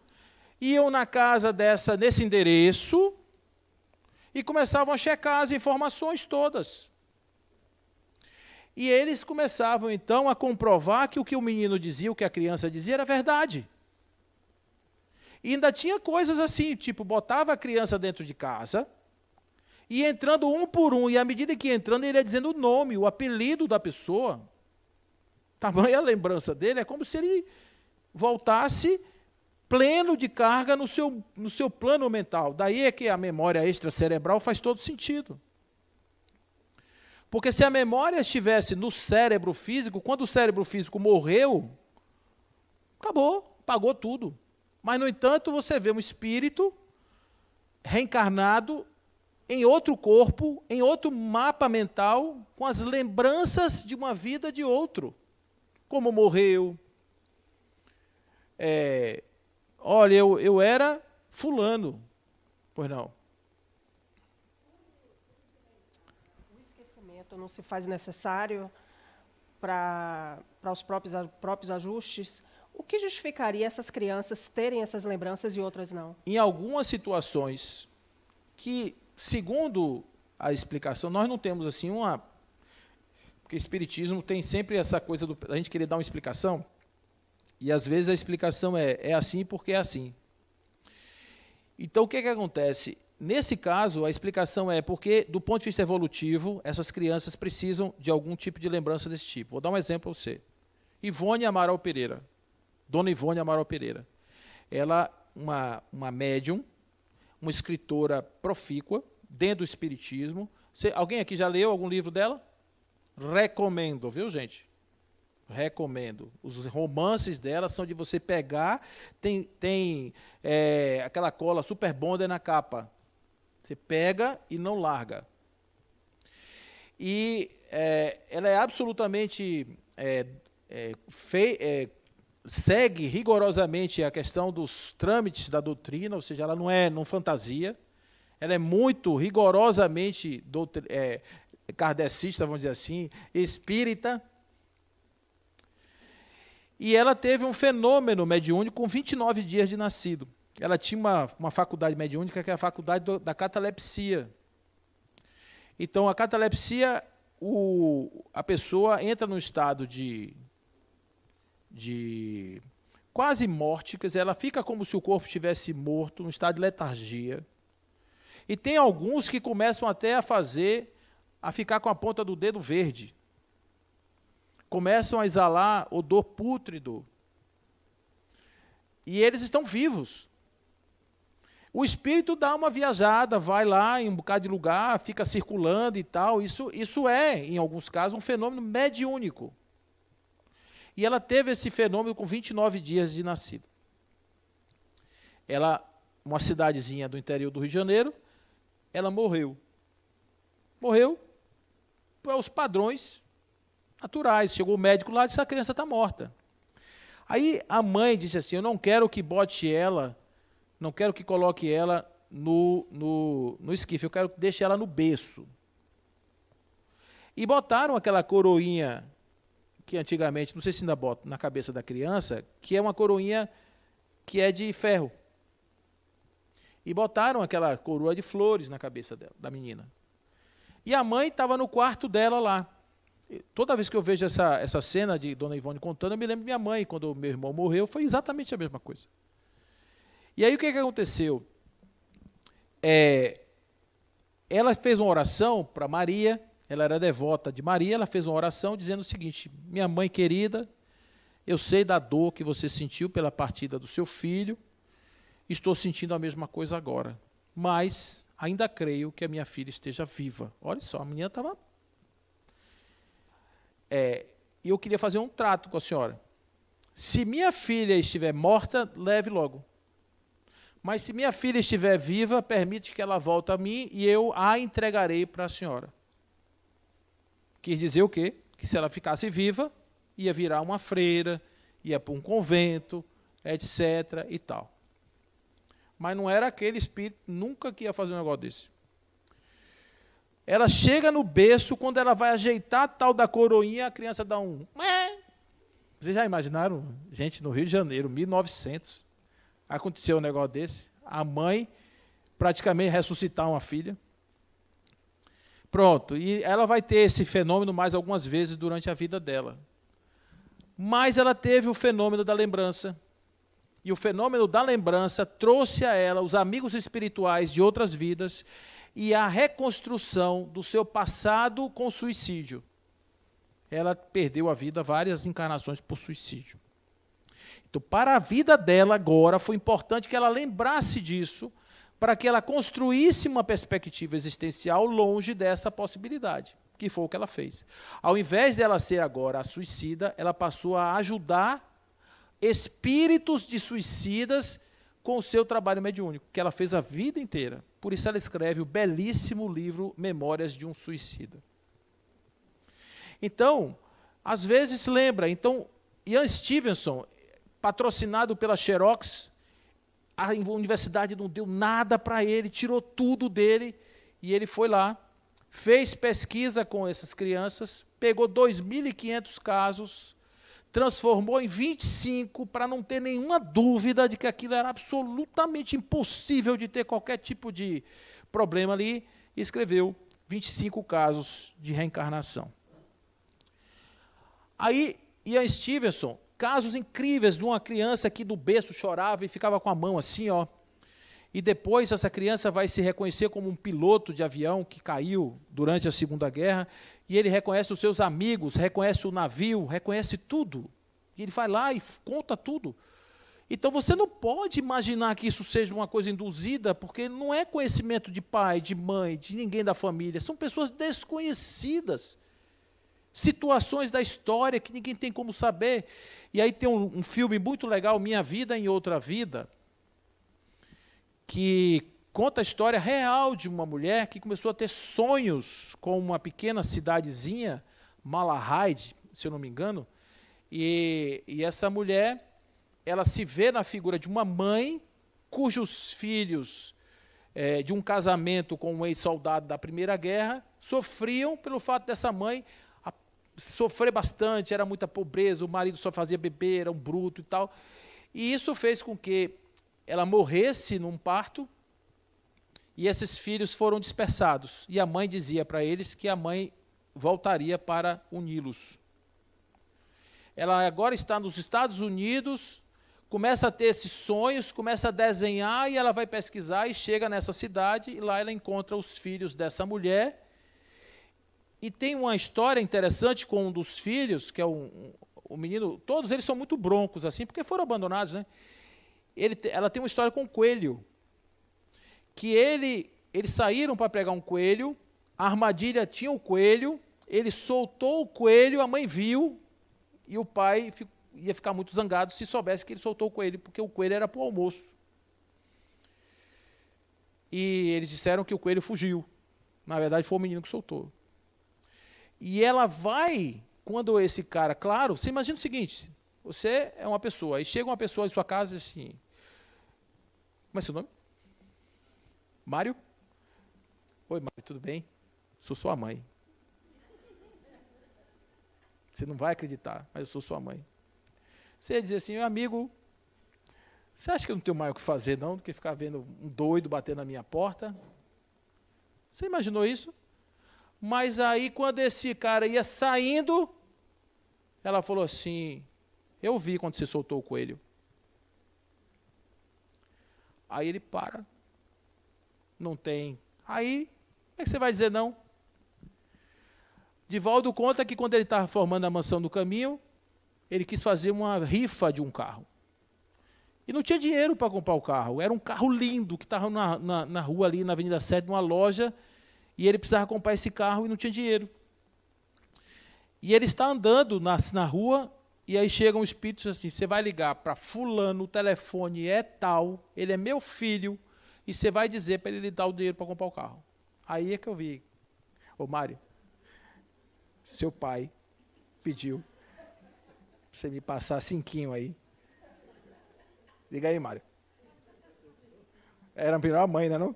iam na casa nesse endereço e começavam a checar as informações todas. E eles começavam, então, a comprovar que o que o menino dizia, o que a criança dizia, era verdade. E ainda tinha coisas assim, tipo, botava a criança dentro de casa, e entrando um por um, e à medida que ia entrando, ele ia dizendo o nome, o apelido da pessoa. Tamanha a lembrança dele, é como se ele voltasse pleno de carga no seu plano mental. Daí é que a memória extracerebral faz todo sentido. Porque se a memória estivesse no cérebro físico, quando o cérebro físico morreu, acabou, apagou tudo. Mas, no entanto, você vê um espírito reencarnado em outro corpo, em outro mapa mental, com as lembranças de uma vida de outro. Como morreu. Olha, eu era fulano. Pois não. O esquecimento não se faz necessário para os próprios ajustes. O que justificaria essas crianças terem essas lembranças e outras não? Em algumas situações que, segundo a explicação, nós não temos assim porque o espiritismo tem sempre essa coisa da gente querer dar uma explicação, e às vezes a explicação é assim porque é assim. Então, o que acontece? Nesse caso, a explicação é porque, do ponto de vista evolutivo, essas crianças precisam de algum tipo de lembrança desse tipo. Vou dar um exemplo para você. Ivone Amaral Pereira. Dona Ivone Amaral Pereira. Ela, uma médium, uma escritora profícua, dentro do espiritismo. Alguém aqui já leu algum livro dela? Recomendo, viu, gente? Recomendo. Os romances dela são de você pegar, tem aquela cola super bonder na capa. Você pega e não larga. E ela é absolutamente segue rigorosamente a questão dos trâmites da doutrina, ou seja, ela não fantasia, ela é muito rigorosamente kardecista, vamos dizer assim, espírita, e ela teve um fenômeno mediúnico com 29 dias de nascido. Ela tinha uma faculdade mediúnica, que é a faculdade da catalepsia. Então, a catalepsia, a pessoa entra num estado de quase morte, quer dizer, ela fica como se o corpo estivesse morto, num estado de letargia. E tem alguns que começam até a ficar com a ponta do dedo verde. Começam a exalar odor pútrido. E eles estão vivos. O espírito dá uma viajada, vai lá em um bocado de lugar, fica circulando e tal. Isso é, em alguns casos, um fenômeno mediúnico. E ela teve esse fenômeno com 29 dias de nascido. Ela, uma cidadezinha do interior do Rio de Janeiro, ela morreu. Morreu para os padrões naturais. Chegou o médico lá e disse: a criança está morta. Aí a mãe disse assim: eu não quero que bote ela, não quero que coloque ela no esquife, eu quero que deixe ela no berço. E botaram aquela coroinha que antigamente, não sei se ainda bota, na cabeça da criança, que é uma coroinha que é de ferro. E botaram aquela coroa de flores na cabeça da menina. E a mãe estava no quarto dela lá. Toda vez que eu vejo essa cena de Dona Ivone contando, eu me lembro de minha mãe, quando meu irmão morreu, foi exatamente a mesma coisa. E aí o que aconteceu? Ela fez uma oração para Maria, ela era devota de Maria, ela fez uma oração dizendo o seguinte: minha mãe querida, eu sei da dor que você sentiu pela partida do seu filho, estou sentindo a mesma coisa agora, mas ainda creio que a minha filha esteja viva. Olha só, a menina estava... E eu queria fazer um trato com a senhora. Se minha filha estiver morta, leve logo. Mas se minha filha estiver viva, permite que ela volte a mim e eu a entregarei para a senhora. Quis dizer o quê? Que se ela ficasse viva, ia virar uma freira, ia para um convento, etc. e tal. Mas não era aquele espírito, nunca que ia fazer um negócio desse. Ela chega no berço, quando ela vai ajeitar a tal da coroinha, a criança dá um... Vocês já imaginaram? Gente, no Rio de Janeiro, 1900, aconteceu um negócio desse. A mãe praticamente ressuscitar uma filha. Pronto, e ela vai ter esse fenômeno mais algumas vezes durante a vida dela. Mas ela teve o fenômeno da lembrança. E o fenômeno da lembrança trouxe a ela os amigos espirituais de outras vidas e a reconstrução do seu passado com suicídio. Ela perdeu a vida várias encarnações por suicídio. Então, para a vida dela agora, foi importante que ela lembrasse disso, para que ela construísse uma perspectiva existencial longe dessa possibilidade, que foi o que ela fez. Ao invés dela ser agora a suicida, ela passou a ajudar espíritos de suicidas com o seu trabalho mediúnico, que ela fez a vida inteira. Por isso ela escreve o belíssimo livro Memórias de um Suicida. Então, às vezes lembra, então, Ian Stevenson, patrocinado pela Xerox, a universidade não deu nada para ele, tirou tudo dele, e ele foi lá, fez pesquisa com essas crianças, pegou 2.500 casos, transformou em 25, para não ter nenhuma dúvida de que aquilo era absolutamente impossível de ter qualquer tipo de problema ali, e escreveu 25 casos de reencarnação. Aí, Ian Stevenson, casos incríveis de uma criança que do berço chorava e ficava com a mão assim, ó. E depois essa criança vai se reconhecer como um piloto de avião que caiu durante a Segunda Guerra, e ele reconhece os seus amigos, reconhece o navio, reconhece tudo. E ele vai lá e conta tudo. Então você não pode imaginar que isso seja uma coisa induzida, porque não é conhecimento de pai, de mãe, de ninguém da família, são pessoas desconhecidas. Situações da história que ninguém tem como saber. E aí tem um filme muito legal, Minha Vida em Outra Vida, que conta a história real de uma mulher que começou a ter sonhos com uma pequena cidadezinha, Malahide, se eu não me engano, e essa mulher, ela se vê na figura de uma mãe cujos filhos de um casamento com um ex-soldado da Primeira Guerra sofriam pelo fato dessa mãe sofrer bastante, era muita pobreza, o marido só fazia beber, era um bruto e tal. E isso fez com que ela morresse num parto, e esses filhos foram dispersados. E a mãe dizia para eles que a mãe voltaria para uni-los. Ela agora está nos Estados Unidos, começa a ter esses sonhos, começa a desenhar, e ela vai pesquisar e chega nessa cidade, e lá ela encontra os filhos dessa mulher. E tem uma história interessante com um dos filhos, que é o menino, todos eles são muito broncos, assim, porque foram abandonados, né? Ela tem uma história com um coelho, que eles saíram para pegar um coelho, a armadilha tinha um coelho, ele soltou o coelho, a mãe viu, e o pai ia ficar muito zangado se soubesse que ele soltou o coelho, porque o coelho era para o almoço. E eles disseram que o coelho fugiu. Na verdade, foi o menino que soltou. E ela vai, quando esse cara, claro, você imagina o seguinte, você é uma pessoa, aí chega uma pessoa em sua casa e diz assim, como é seu nome? Mário? Oi, Mário, tudo bem? Sou sua mãe. Você não vai acreditar, mas eu sou sua mãe. Você ia dizer assim, meu amigo, você acha que eu não tenho mais o que fazer, não, do que ficar vendo um doido bater na minha porta? Você imaginou isso? Mas aí, quando esse cara ia saindo, ela falou assim, eu vi quando você soltou o coelho. Aí ele para. Não tem. Aí, como é que você vai dizer não? Divaldo conta que quando ele estava formando a Mansão do Caminho, ele quis fazer uma rifa de um carro. E não tinha dinheiro para comprar o carro. Era um carro lindo, que estava na rua ali, na Avenida 7, numa loja, e ele precisava comprar esse carro e não tinha dinheiro. E ele está andando na rua, e aí chega um espírito assim, você vai ligar para fulano, o telefone é tal, ele é meu filho, e você vai dizer para ele dar o dinheiro para comprar o carro. Aí é que eu vi. Ô Mário, seu pai pediu para você me passar 5 aí. Liga aí, Mário. Era melhor a mãe, né, não?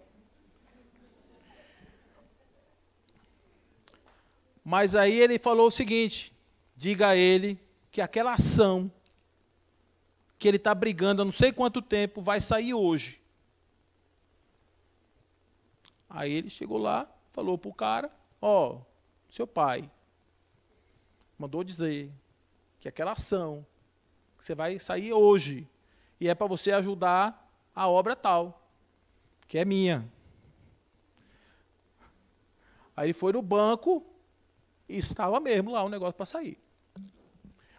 Mas aí ele falou o seguinte: diga a ele que aquela ação que ele está brigando há não sei quanto tempo vai sair hoje. Aí ele chegou lá, falou para o cara: ó, seu pai mandou dizer que aquela ação que você vai sair hoje e é para você ajudar a obra tal, que é minha. Aí ele foi no banco e estava mesmo lá um negócio para sair.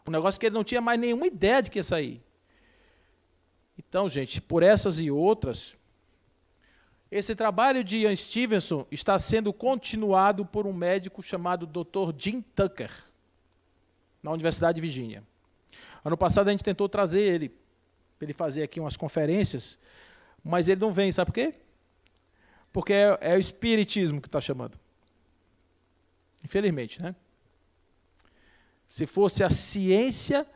Um negócio que ele não tinha mais nenhuma ideia de que ia sair. Então, gente, por essas e outras, esse trabalho de Ian Stevenson está sendo continuado por um médico chamado Dr. Jim Tucker, na Universidade de Virgínia. Ano passado a gente tentou trazer ele, para ele fazer aqui umas conferências, mas ele não vem, sabe por quê? Porque é o espiritismo que está chamando. Infelizmente, né? Se fosse a ciência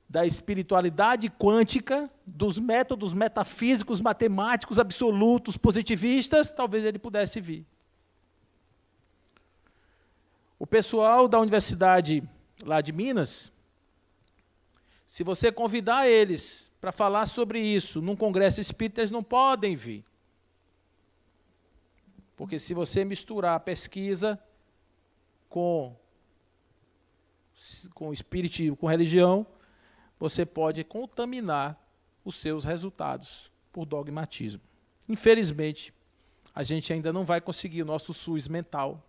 da espiritualidade quântica, dos métodos metafísicos, matemáticos, absolutos, positivistas, talvez ele pudesse vir. O pessoal da universidade lá de Minas, se você convidar eles para falar sobre isso num congresso espírita, eles não podem vir. Porque se você misturar a pesquisa com espiritismo, com religião, você pode contaminar os seus resultados por dogmatismo. Infelizmente, a gente ainda não vai conseguir o nosso SUS mental,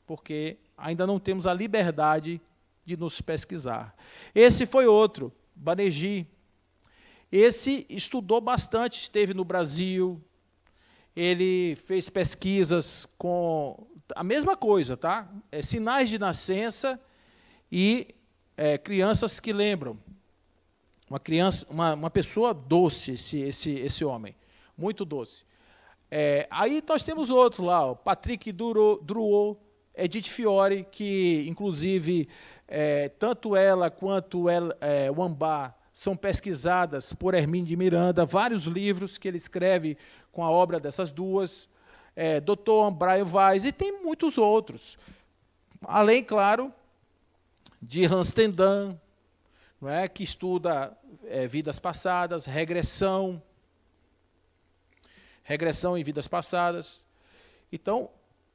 porque ainda não temos a liberdade de nos pesquisar. Esse foi outro, Banerjee. Esse estudou bastante, esteve no Brasil, ele fez pesquisas com a mesma coisa, tá? Sinais de nascença e crianças que lembram. Uma pessoa doce, esse homem, muito doce. Aí nós temos outros lá, o Patrick Drouot, Edith Fiore, que inclusive tanto ela quanto o Ambá são pesquisadas por Hermínio de Miranda, vários livros que ele escreve com a obra dessas duas, Dr. Brian Weiss, e tem muitos outros. Além, claro, de Hans Tendan, não é, que estuda vidas passadas, regressão em vidas passadas. Então,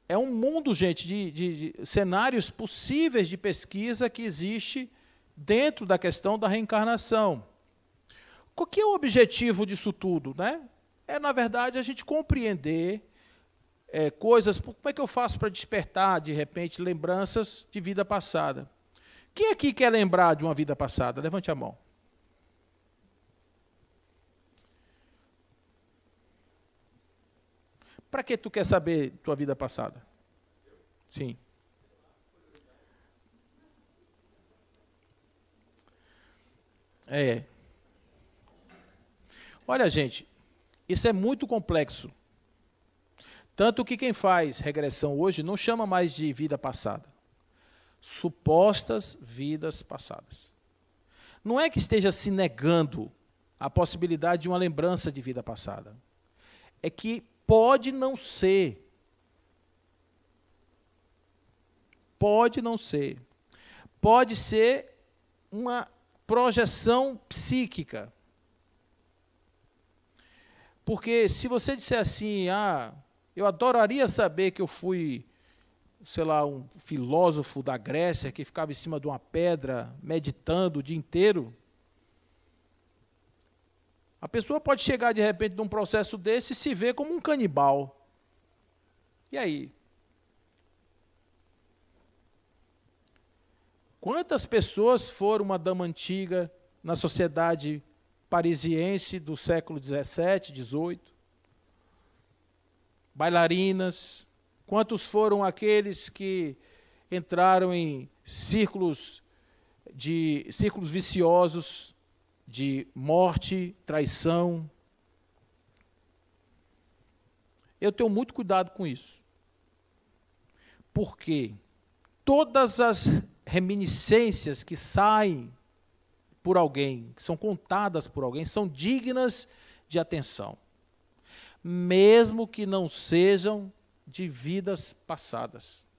é um mundo, gente, de cenários possíveis de pesquisa que existe dentro da questão da reencarnação. Qual que é o objetivo disso tudo, né? Na verdade, a gente compreender coisas. Como é que eu faço para despertar, de repente, lembranças de vida passada? Quem aqui quer lembrar de uma vida passada? Levante a mão. Para que tu quer saber tua vida passada? Sim. Olha, gente, isso é muito complexo. Tanto que quem faz regressão hoje não chama mais de vida passada. Supostas vidas passadas. Não é que esteja se negando a possibilidade de uma lembrança de vida passada. É que pode não ser. Pode não ser. Pode ser uma projeção psíquica. Porque se você disser assim, eu adoraria saber que eu fui, sei lá, um filósofo da Grécia que ficava em cima de uma pedra meditando o dia inteiro, a pessoa pode chegar de repente num processo desse e se ver como um canibal. E aí? Quantas pessoas foram uma dama antiga na sociedade parisiense do século XVII, XVIII? Bailarinas. Quantos foram aqueles que entraram em círculos viciosos de morte, traição? Eu tenho muito cuidado com isso. Porque todas as reminiscências que saem por alguém, que são contadas por alguém, são dignas de atenção, mesmo que não sejam de vidas passadas.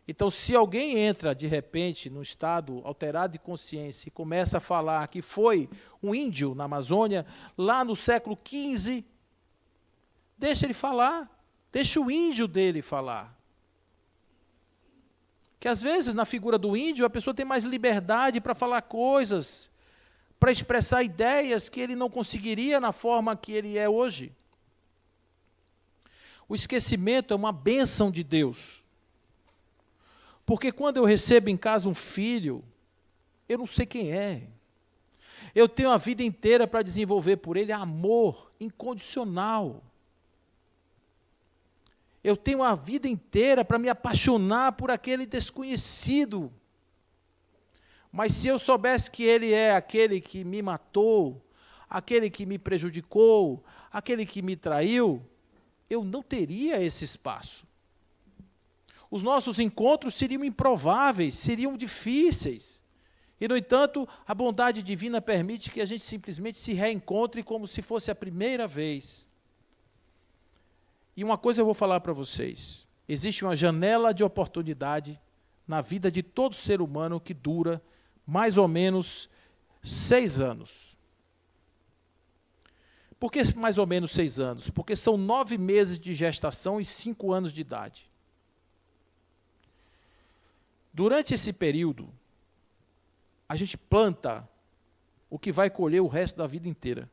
Então, se alguém entra, de repente, num estado alterado de consciência e começa a falar que foi um índio na Amazônia, lá no século XV, deixa ele falar, deixa o índio dele falar. Que às vezes, na figura do índio, a pessoa tem mais liberdade para falar coisas, para expressar ideias que ele não conseguiria na forma que ele é hoje. O esquecimento é uma bênção de Deus. Porque quando eu recebo em casa um filho, eu não sei quem é. Eu tenho a vida inteira para desenvolver por ele amor incondicional. Eu tenho a vida inteira para me apaixonar por aquele desconhecido. Mas se eu soubesse que ele é aquele que me matou, aquele que me prejudicou, aquele que me traiu, eu não teria esse espaço. Os nossos encontros seriam improváveis, seriam difíceis. E, no entanto, a bondade divina permite que a gente simplesmente se reencontre como se fosse a primeira vez. E uma coisa eu vou falar para vocês. Existe uma janela de oportunidade na vida de todo ser humano que dura mais ou menos 6 anos. Por que mais ou menos 6 anos? Porque são 9 meses de gestação e 5 anos de idade. Durante esse período, a gente planta o que vai colher o resto da vida inteira.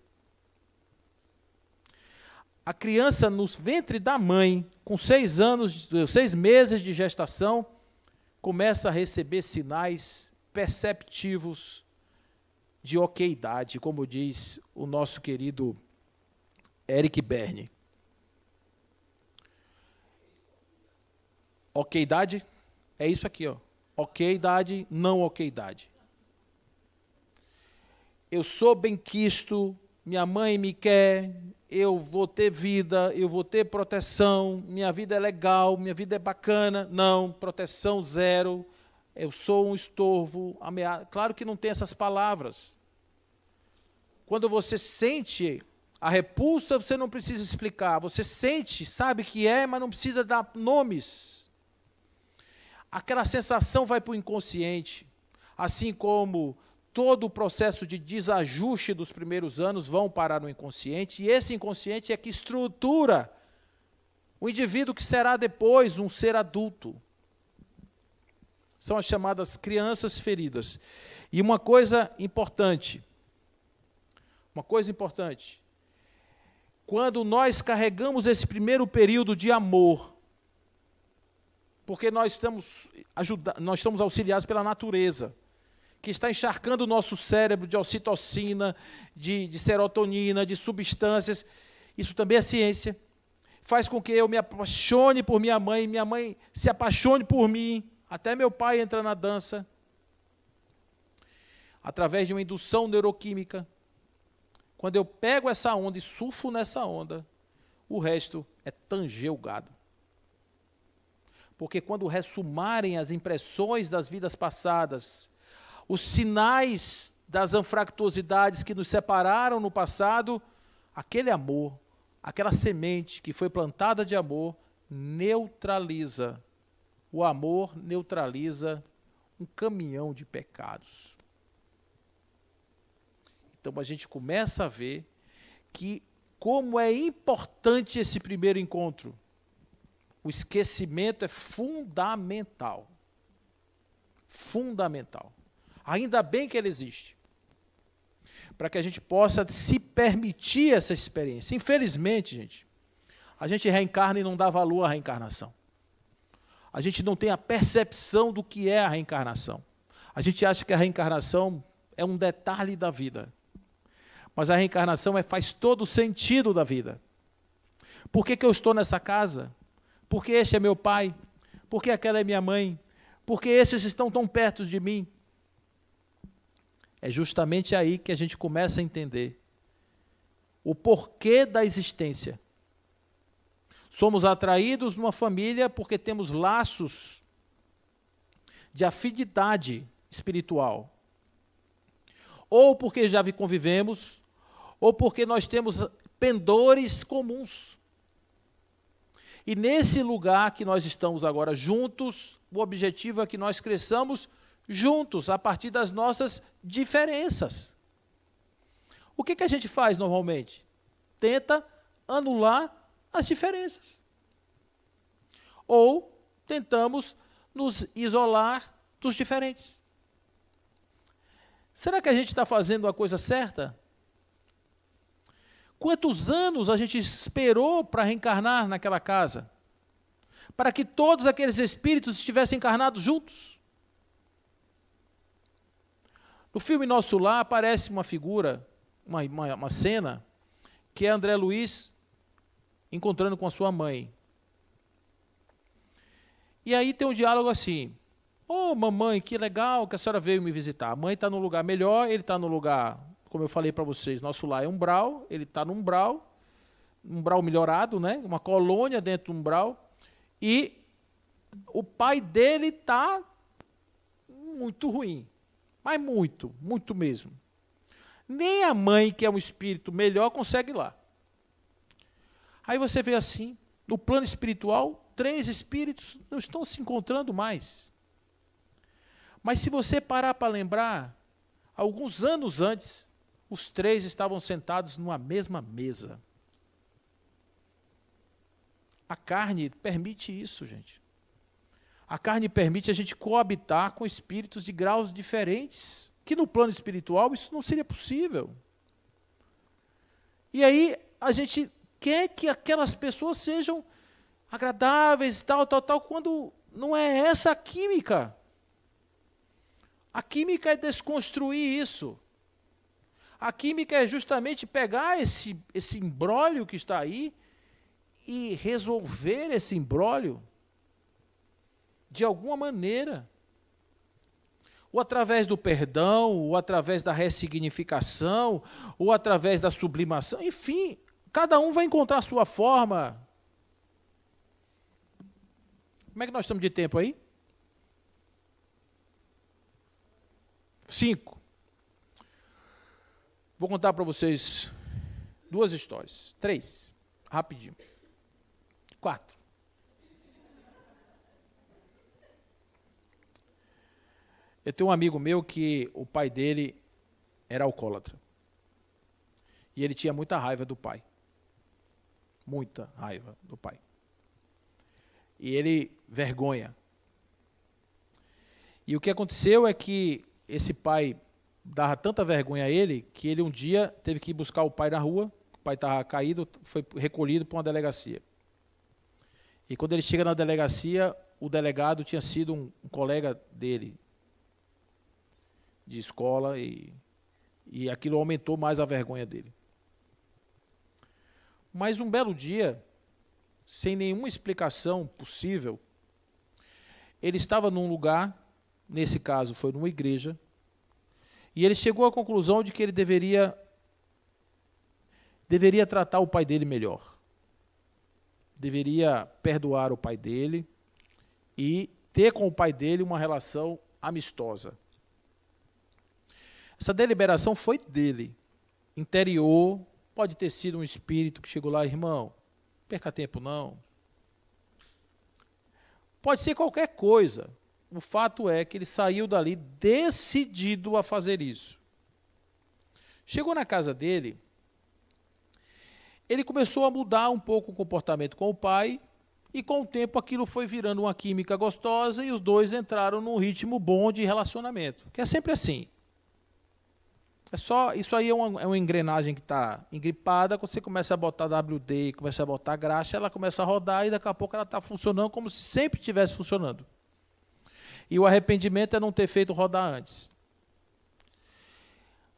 A criança no ventre da mãe, com 6 meses de gestação, começa a receber sinais perceptivos de oqueidade, como diz o nosso querido Eric Berne. Oqueidade é isso aqui, ó. Oqueidade, não oqueidade. Eu sou benquisto, minha mãe me quer, eu vou ter vida, eu vou ter proteção, minha vida é legal, minha vida é bacana. Não, proteção zero, eu sou um estorvo, ameaça. Claro que não tem essas palavras. Quando você sente a repulsa, você não precisa explicar. Você sente, sabe que é, mas não precisa dar nomes. Aquela sensação vai para o inconsciente, assim como todo o processo de desajuste dos primeiros anos vão parar no inconsciente, e esse inconsciente é que estrutura o indivíduo que será depois um ser adulto. São as chamadas crianças feridas. E uma coisa importante, quando nós carregamos esse primeiro período de amor, porque nós estamos auxiliados pela natureza, que está encharcando o nosso cérebro de ocitocina, de serotonina, de substâncias. Isso também é ciência. Faz com que eu me apaixone por minha mãe se apaixone por mim, até meu pai entra na dança, através de uma indução neuroquímica. Quando eu pego essa onda e surfo nessa onda, o resto é tanger o gado. Porque quando ressumarem as impressões das vidas passadas, os sinais das anfractuosidades que nos separaram no passado, aquele amor, aquela semente que foi plantada de amor, neutraliza. O amor neutraliza um caminhão de pecados. Então a gente começa a ver que como é importante esse primeiro encontro. O esquecimento é fundamental. Fundamental. Ainda bem que ele existe. Para que a gente possa se permitir essa experiência. Infelizmente, gente, a gente reencarna e não dá valor à reencarnação. A gente não tem a percepção do que é a reencarnação. A gente acha que a reencarnação é um detalhe da vida. Mas a reencarnação faz todo o sentido da vida. Por que eu estou nessa casa? Porque este é meu pai? Porque aquela é minha mãe? Porque esses estão tão perto de mim? É justamente aí que a gente começa a entender o porquê da existência. Somos atraídos numa família porque temos laços de afinidade espiritual. Ou porque já convivemos, ou porque nós temos pendores comuns. E nesse lugar que nós estamos agora juntos, o objetivo é que nós cresçamos juntos, a partir das nossas diferenças. O que a gente faz normalmente? Tenta anular as diferenças. Ou tentamos nos isolar dos diferentes. Será que a gente está fazendo a coisa certa? Quantos anos a gente esperou para reencarnar naquela casa? Para que todos aqueles espíritos estivessem encarnados juntos? No filme Nosso Lar aparece uma figura, uma cena, que é André Luiz encontrando com a sua mãe. E aí tem um diálogo assim: "Oh, mamãe, que legal que a senhora veio me visitar. A mãe está num lugar melhor, ele está num lugar, como eu falei para vocês, Nosso Lar é umbral, ele está num umbral melhorado, né? Uma colônia dentro do umbral, e o pai dele está muito ruim, mas muito, muito mesmo. Nem a mãe, que é um espírito melhor, consegue ir lá. Aí você vê assim, no plano espiritual, 3 espíritos não estão se encontrando mais. Mas se você parar para lembrar, alguns anos antes, os 3 estavam sentados numa mesma mesa. A carne permite isso, gente. A carne permite a gente coabitar com espíritos de graus diferentes, que no plano espiritual isso não seria possível. E aí a gente quer que aquelas pessoas sejam agradáveis, tal, quando não é essa a química. A química é desconstruir isso. A química é justamente pegar esse imbróglio que está aí e resolver esse imbróglio de alguma maneira. Ou através do perdão, ou através da ressignificação, ou através da sublimação, enfim, cada um vai encontrar a sua forma. Como é que nós estamos de tempo aí? 5. Vou contar para vocês 2 histórias. 3, rapidinho. 4. Eu tenho um amigo meu que o pai dele era alcoólatra. E ele tinha muita raiva do pai. Muita raiva do pai. E ele vergonha. E o que aconteceu é que esse pai dava tanta vergonha a ele, que ele um dia teve que ir buscar o pai na rua, o pai estava caído, foi recolhido para uma delegacia. E quando ele chega na delegacia, o delegado tinha sido um colega dele, de escola, e aquilo aumentou mais a vergonha dele. Mas um belo dia, sem nenhuma explicação possível, ele estava num lugar, nesse caso foi numa igreja, e ele chegou à conclusão de que ele deveria tratar o pai dele melhor. Deveria perdoar o pai dele e ter com o pai dele uma relação amistosa. Essa deliberação foi dele, interior. Pode ter sido um espírito que chegou lá: irmão, perca tempo não. Pode ser qualquer coisa. O fato é que ele saiu dali decidido a fazer isso. Chegou na casa dele, ele começou a mudar um pouco o comportamento com o pai, e com o tempo aquilo foi virando uma química gostosa e os dois entraram num ritmo bom de relacionamento, que é sempre assim. Isso aí é uma engrenagem que está engripada, você começa a botar WD, começa a botar graxa, ela começa a rodar e daqui a pouco ela está funcionando como se sempre estivesse funcionando. E o arrependimento é não ter feito rodar antes.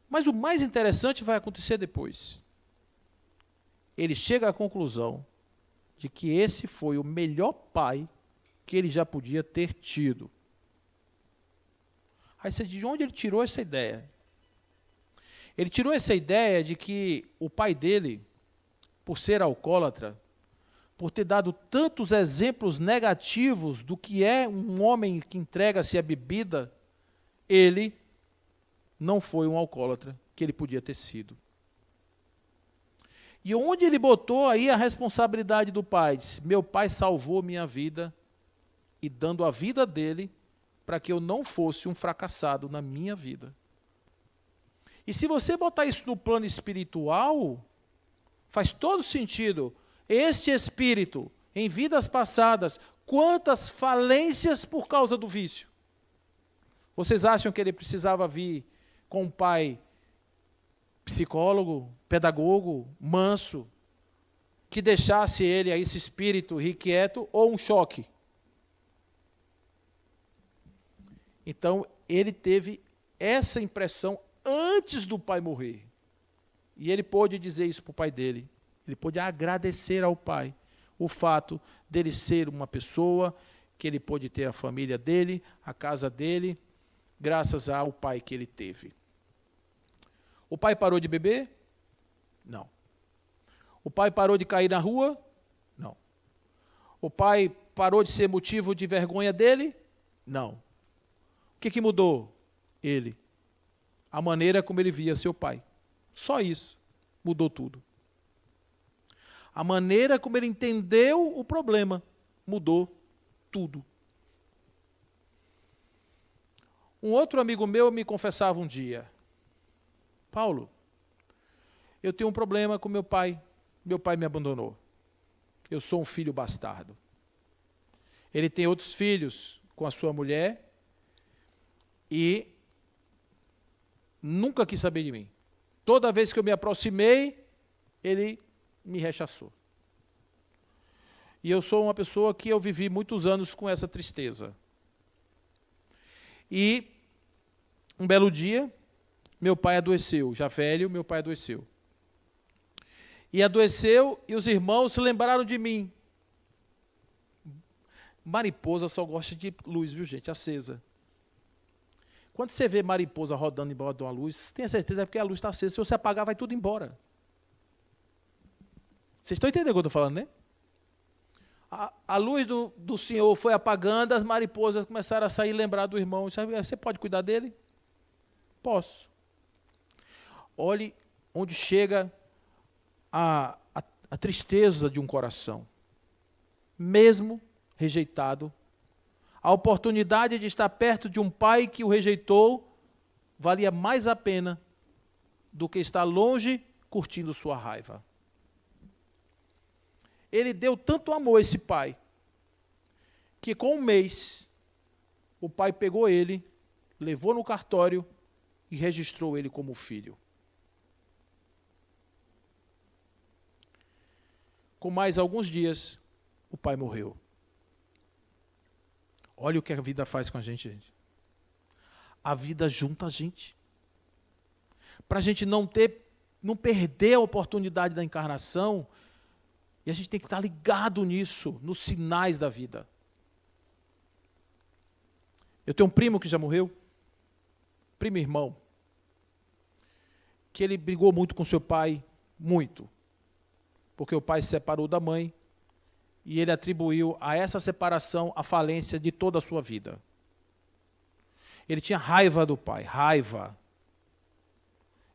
Mas o mais interessante vai acontecer depois. Ele chega à conclusão de que esse foi o melhor pai que ele já podia ter tido. Aí você diz: de onde ele tirou essa ideia? Ele tirou essa ideia de que o pai dele, por ser alcoólatra, por ter dado tantos exemplos negativos do que é um homem que entrega-se à bebida, ele não foi um alcoólatra que ele podia ter sido. E onde ele botou aí a responsabilidade do pai? Disse, meu pai salvou minha vida e dando a vida dele para que eu não fosse um fracassado na minha vida. E se você botar isso no plano espiritual, faz todo sentido. Este espírito, em vidas passadas, quantas falências por causa do vício. Vocês acham que ele precisava vir com um pai psicólogo, pedagogo, manso, que deixasse ele a esse espírito irrequieto, ou um choque? Então, ele teve essa impressão antes do pai morrer. E ele pôde dizer isso para o pai dele. Ele pôde agradecer ao pai o fato dele ser uma pessoa, que ele pôde ter a família dele, a casa dele, graças ao pai que ele teve. O pai parou de beber? Não. O pai parou de cair na rua? Não. O pai parou de ser motivo de vergonha dele? Não. O que mudou? Ele. A maneira como ele via seu pai. Só isso. Mudou tudo. A maneira como ele entendeu o problema mudou tudo. Um outro amigo meu me confessava um dia, Paulo, eu tenho um problema com meu pai me abandonou. Eu sou um filho bastardo. Ele tem outros filhos com a sua mulher e nunca quis saber de mim. Toda vez que eu me aproximei, ele me rechaçou. E eu sou uma pessoa que eu vivi muitos anos com essa tristeza. E um belo dia, meu pai adoeceu, já velho, meu pai adoeceu. E adoeceu e os irmãos se lembraram de mim. Mariposa só gosta de luz, viu gente, acesa. Quando você vê mariposa rodando em volta de uma luz, você tem certeza é porque a luz está acesa. Se você apagar, vai tudo embora. Vocês estão entendendo o que eu estou falando, né? A luz do Senhor foi apagando, as mariposas começaram a sair e lembrar do irmão. Você pode cuidar dele? Posso. Olhe onde chega a tristeza de um coração. Mesmo rejeitado, a oportunidade de estar perto de um pai que o rejeitou valia mais a pena do que estar longe curtindo sua raiva. Ele deu tanto amor a esse pai, que com um mês, o pai pegou ele, levou no cartório e registrou ele como filho. Com mais alguns dias, o pai morreu. Olha o que a vida faz com a gente, gente. A vida junta a gente. Para a gente não perder a oportunidade da encarnação, e a gente tem que estar ligado nisso, nos sinais da vida. Eu tenho um primo que já morreu, primo e irmão, que ele brigou muito com seu pai, muito, porque o pai se separou da mãe, e ele atribuiu a essa separação a falência de toda a sua vida. Ele tinha raiva do pai, raiva.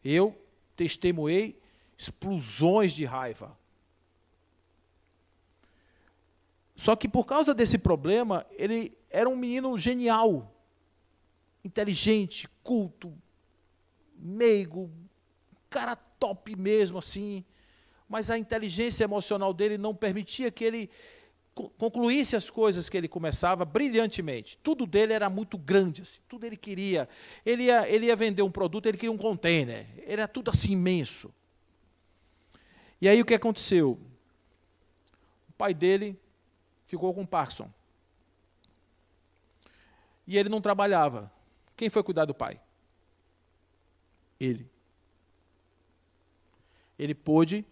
Eu testemunhei explosões de raiva. Só que por causa desse problema, ele era um menino genial, inteligente, culto, meigo, cara top mesmo assim, mas a inteligência emocional dele não permitia que ele concluísse as coisas que ele começava brilhantemente. Tudo dele era muito grande, assim, tudo ele queria. Ele ia vender um produto, ele queria um container, era tudo assim imenso. E aí o que aconteceu? O pai dele ficou com Parkinson. E ele não trabalhava. Quem foi cuidar do pai? Ele. Ele pôde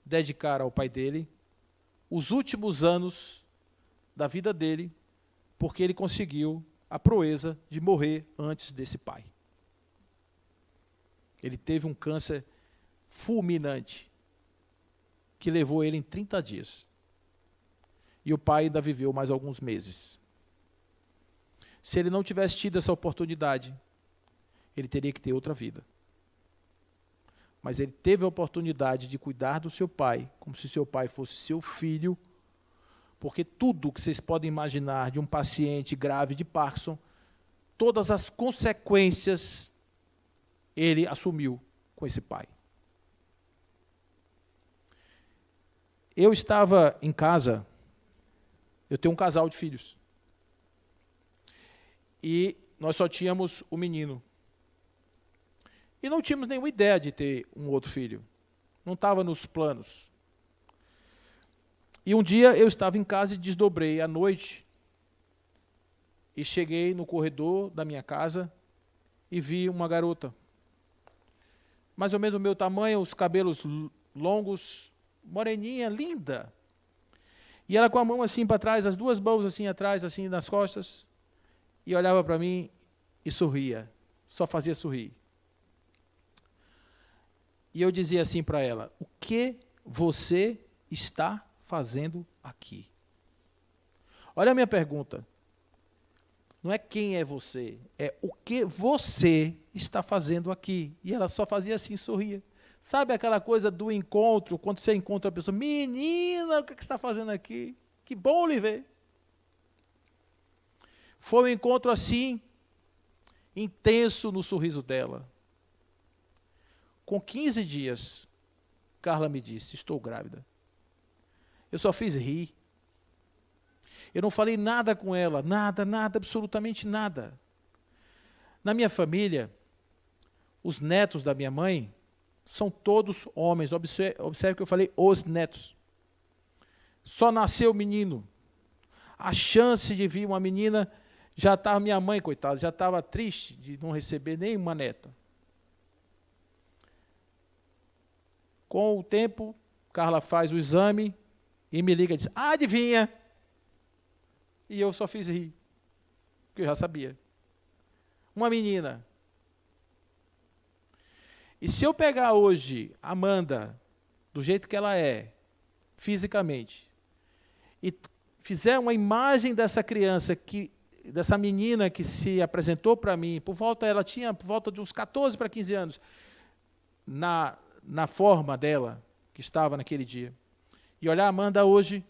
dedicar ao pai dele os últimos anos da vida dele, porque ele conseguiu a proeza de morrer antes desse pai. Ele teve um câncer fulminante, que levou ele em 30 dias. E o pai ainda viveu mais alguns meses. Se ele não tivesse tido essa oportunidade, ele teria que ter outra vida. mas ele teve a oportunidade de cuidar do seu pai, como se seu pai fosse seu filho, porque tudo que vocês podem imaginar de um paciente grave de Parkinson, todas as consequências ele assumiu com esse pai. Eu estava em casa, eu tenho um casal de filhos, e nós só tínhamos o menino. E não tínhamos nenhuma ideia de ter um outro filho. Não estava nos planos. E um dia eu estava em casa e desdobrei à noite, e cheguei no corredor da minha casa e vi uma garota, mais ou menos do meu tamanho, os cabelos longos, moreninha, linda. E ela com a mão assim para trás, as duas mãos assim atrás, assim nas costas, e olhava para mim e sorria, só fazia sorrir. E eu dizia assim para ela: o que você está fazendo aqui? Olha a minha pergunta. Não é quem é você, é o que você está fazendo aqui. E ela só fazia assim, sorria. Sabe aquela coisa do encontro, quando você encontra a pessoa, menina, o que você está fazendo aqui? Que bom lhe ver. Foi um encontro assim, intenso no sorriso dela. Com 15 dias, Carla me disse: estou grávida. Eu só fiz rir. Eu não falei nada com ela, nada, absolutamente nada. Na minha família, os netos da minha mãe são todos homens. Observe que eu falei os netos. Só nasceu menino. A chance de vir uma menina, já estava minha mãe, coitada, já estava triste de não receber nenhuma neta. Com o tempo, Carla faz o exame e me liga e diz: adivinha? E eu só fiz rir, porque eu já sabia. Uma menina. E se eu pegar hoje a Amanda, do jeito que ela é, fisicamente, e fizer uma imagem dessa criança, dessa menina que se apresentou para mim, ela tinha por volta de uns 14 para 15 anos, na forma dela, que estava naquele dia, e olhar a Amanda hoje,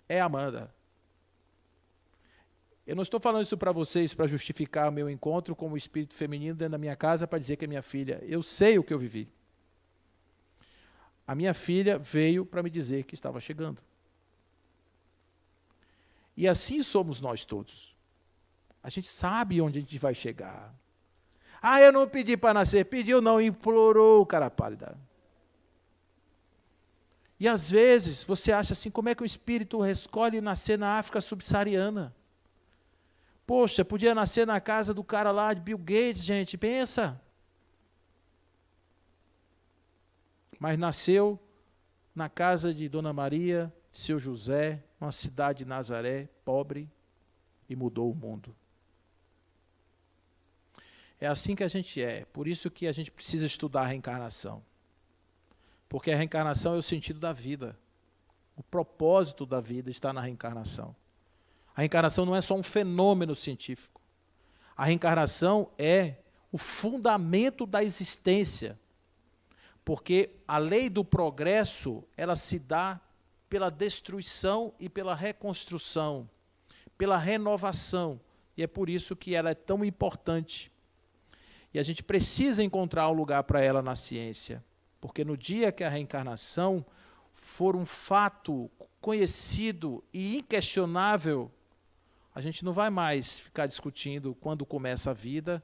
é Amanda. Eu não estou falando isso para vocês para justificar o meu encontro com o espírito feminino dentro da minha casa, para dizer que é minha filha. Eu sei o que eu vivi. A minha filha veio para me dizer que estava chegando. E assim somos nós todos. A gente sabe onde a gente vai chegar. Ah, eu não pedi para nascer. Pediu não, implorou, cara pálida. E às vezes você acha assim, como é que o espírito escolhe nascer na África subsaariana? Poxa, podia nascer na casa do cara lá de Bill Gates, gente, pensa. Mas nasceu na casa de Dona Maria, de seu José, uma cidade de Nazaré, pobre, e mudou o mundo. É assim que a gente é, por isso que a gente precisa estudar a reencarnação. Porque a reencarnação é o sentido da vida. O propósito da vida está na reencarnação. A reencarnação não é só um fenômeno científico. A reencarnação é o fundamento da existência. Porque a lei do progresso, ela se dá pela destruição e pela reconstrução, pela renovação. E é por isso que ela é tão importante. E a gente precisa encontrar um lugar para ela na ciência. Porque no dia que a reencarnação for um fato conhecido e inquestionável, a gente não vai mais ficar discutindo quando começa a vida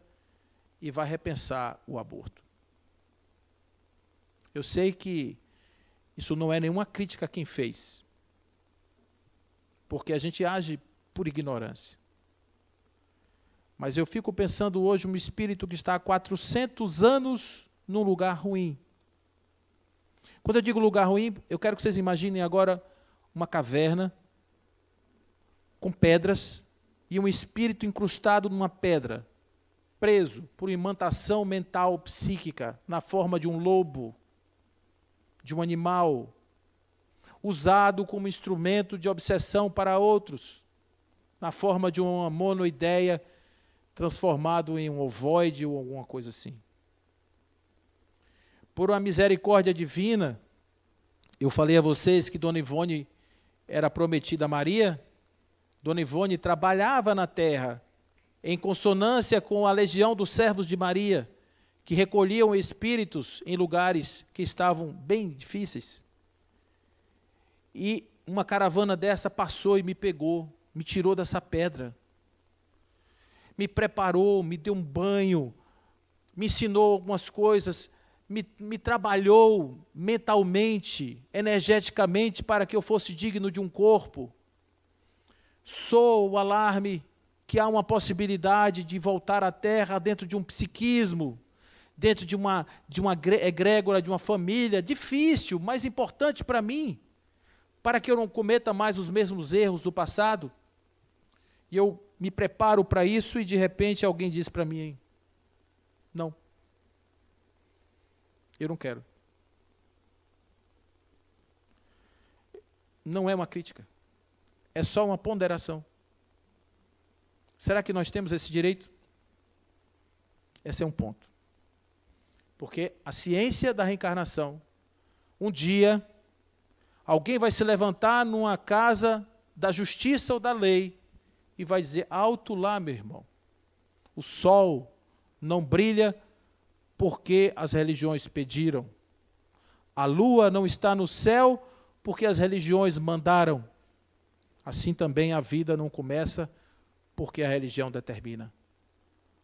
e vai repensar o aborto. Eu sei que isso não é nenhuma crítica a quem fez, porque a gente age por ignorância. Mas eu fico pensando hoje um espírito que está há 400 anos num lugar ruim. Quando eu digo lugar ruim, eu quero que vocês imaginem agora uma caverna com pedras e um espírito incrustado numa pedra, preso por imantação mental psíquica na forma de um lobo, de um animal, usado como instrumento de obsessão para outros, na forma de uma monoideia transformado em um ovoide ou alguma coisa assim. por uma misericórdia divina, eu falei a vocês que Dona Ivone era prometida a Maria. Dona Ivone trabalhava na terra em consonância com a legião dos servos de Maria, que recolhiam espíritos em lugares que estavam bem difíceis. E uma caravana dessa passou e me pegou, me tirou dessa pedra, me preparou, me deu um banho, me ensinou algumas coisas, me trabalhou mentalmente, energeticamente, para que eu fosse digno de um corpo. Soou o alarme que há uma possibilidade de voltar à Terra dentro de um psiquismo, dentro de uma egrégora, de uma família, difícil, mas importante para mim, para que eu não cometa mais os mesmos erros do passado. E eu me preparo para isso e, de repente, alguém diz para mim, não, eu não quero. Não é uma crítica, é só uma ponderação. Será que nós temos esse direito? Esse é um ponto. Porque a ciência da reencarnação, um dia, alguém vai se levantar numa casa da justiça ou da lei e vai dizer, alto lá, meu irmão, o sol não brilha porque as religiões pediram. A lua não está no céu porque as religiões mandaram. Assim também a vida não começa porque a religião determina.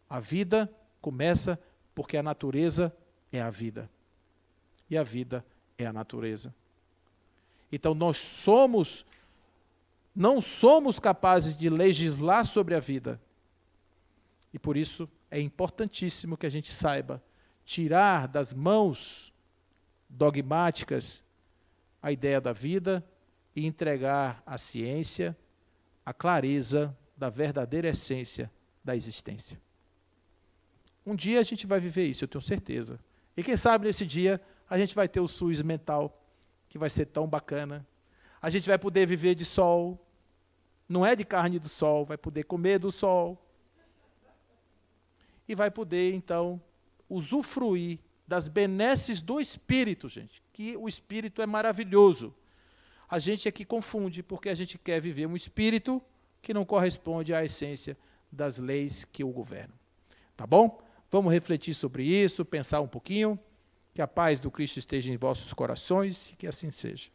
A vida começa porque a natureza é a vida. E a vida é a natureza. Então nós não somos capazes de legislar sobre a vida. E por isso é importantíssimo que a gente saiba tirar das mãos dogmáticas a ideia da vida e entregar à ciência a clareza da verdadeira essência da existência. Um dia a gente vai viver isso, eu tenho certeza. E quem sabe nesse dia a gente vai ter o SUS mental, que vai ser tão bacana. A gente vai poder viver de sol, não é de carne do sol, vai poder comer do sol. E vai poder, então, usufruir das benesses do Espírito, gente, que o Espírito é maravilhoso. A gente é que confunde, porque a gente quer viver um Espírito que não corresponde à essência das leis que o governam. Tá bom? Vamos refletir sobre isso, pensar um pouquinho. Que a paz do Cristo esteja em vossos corações e que assim seja.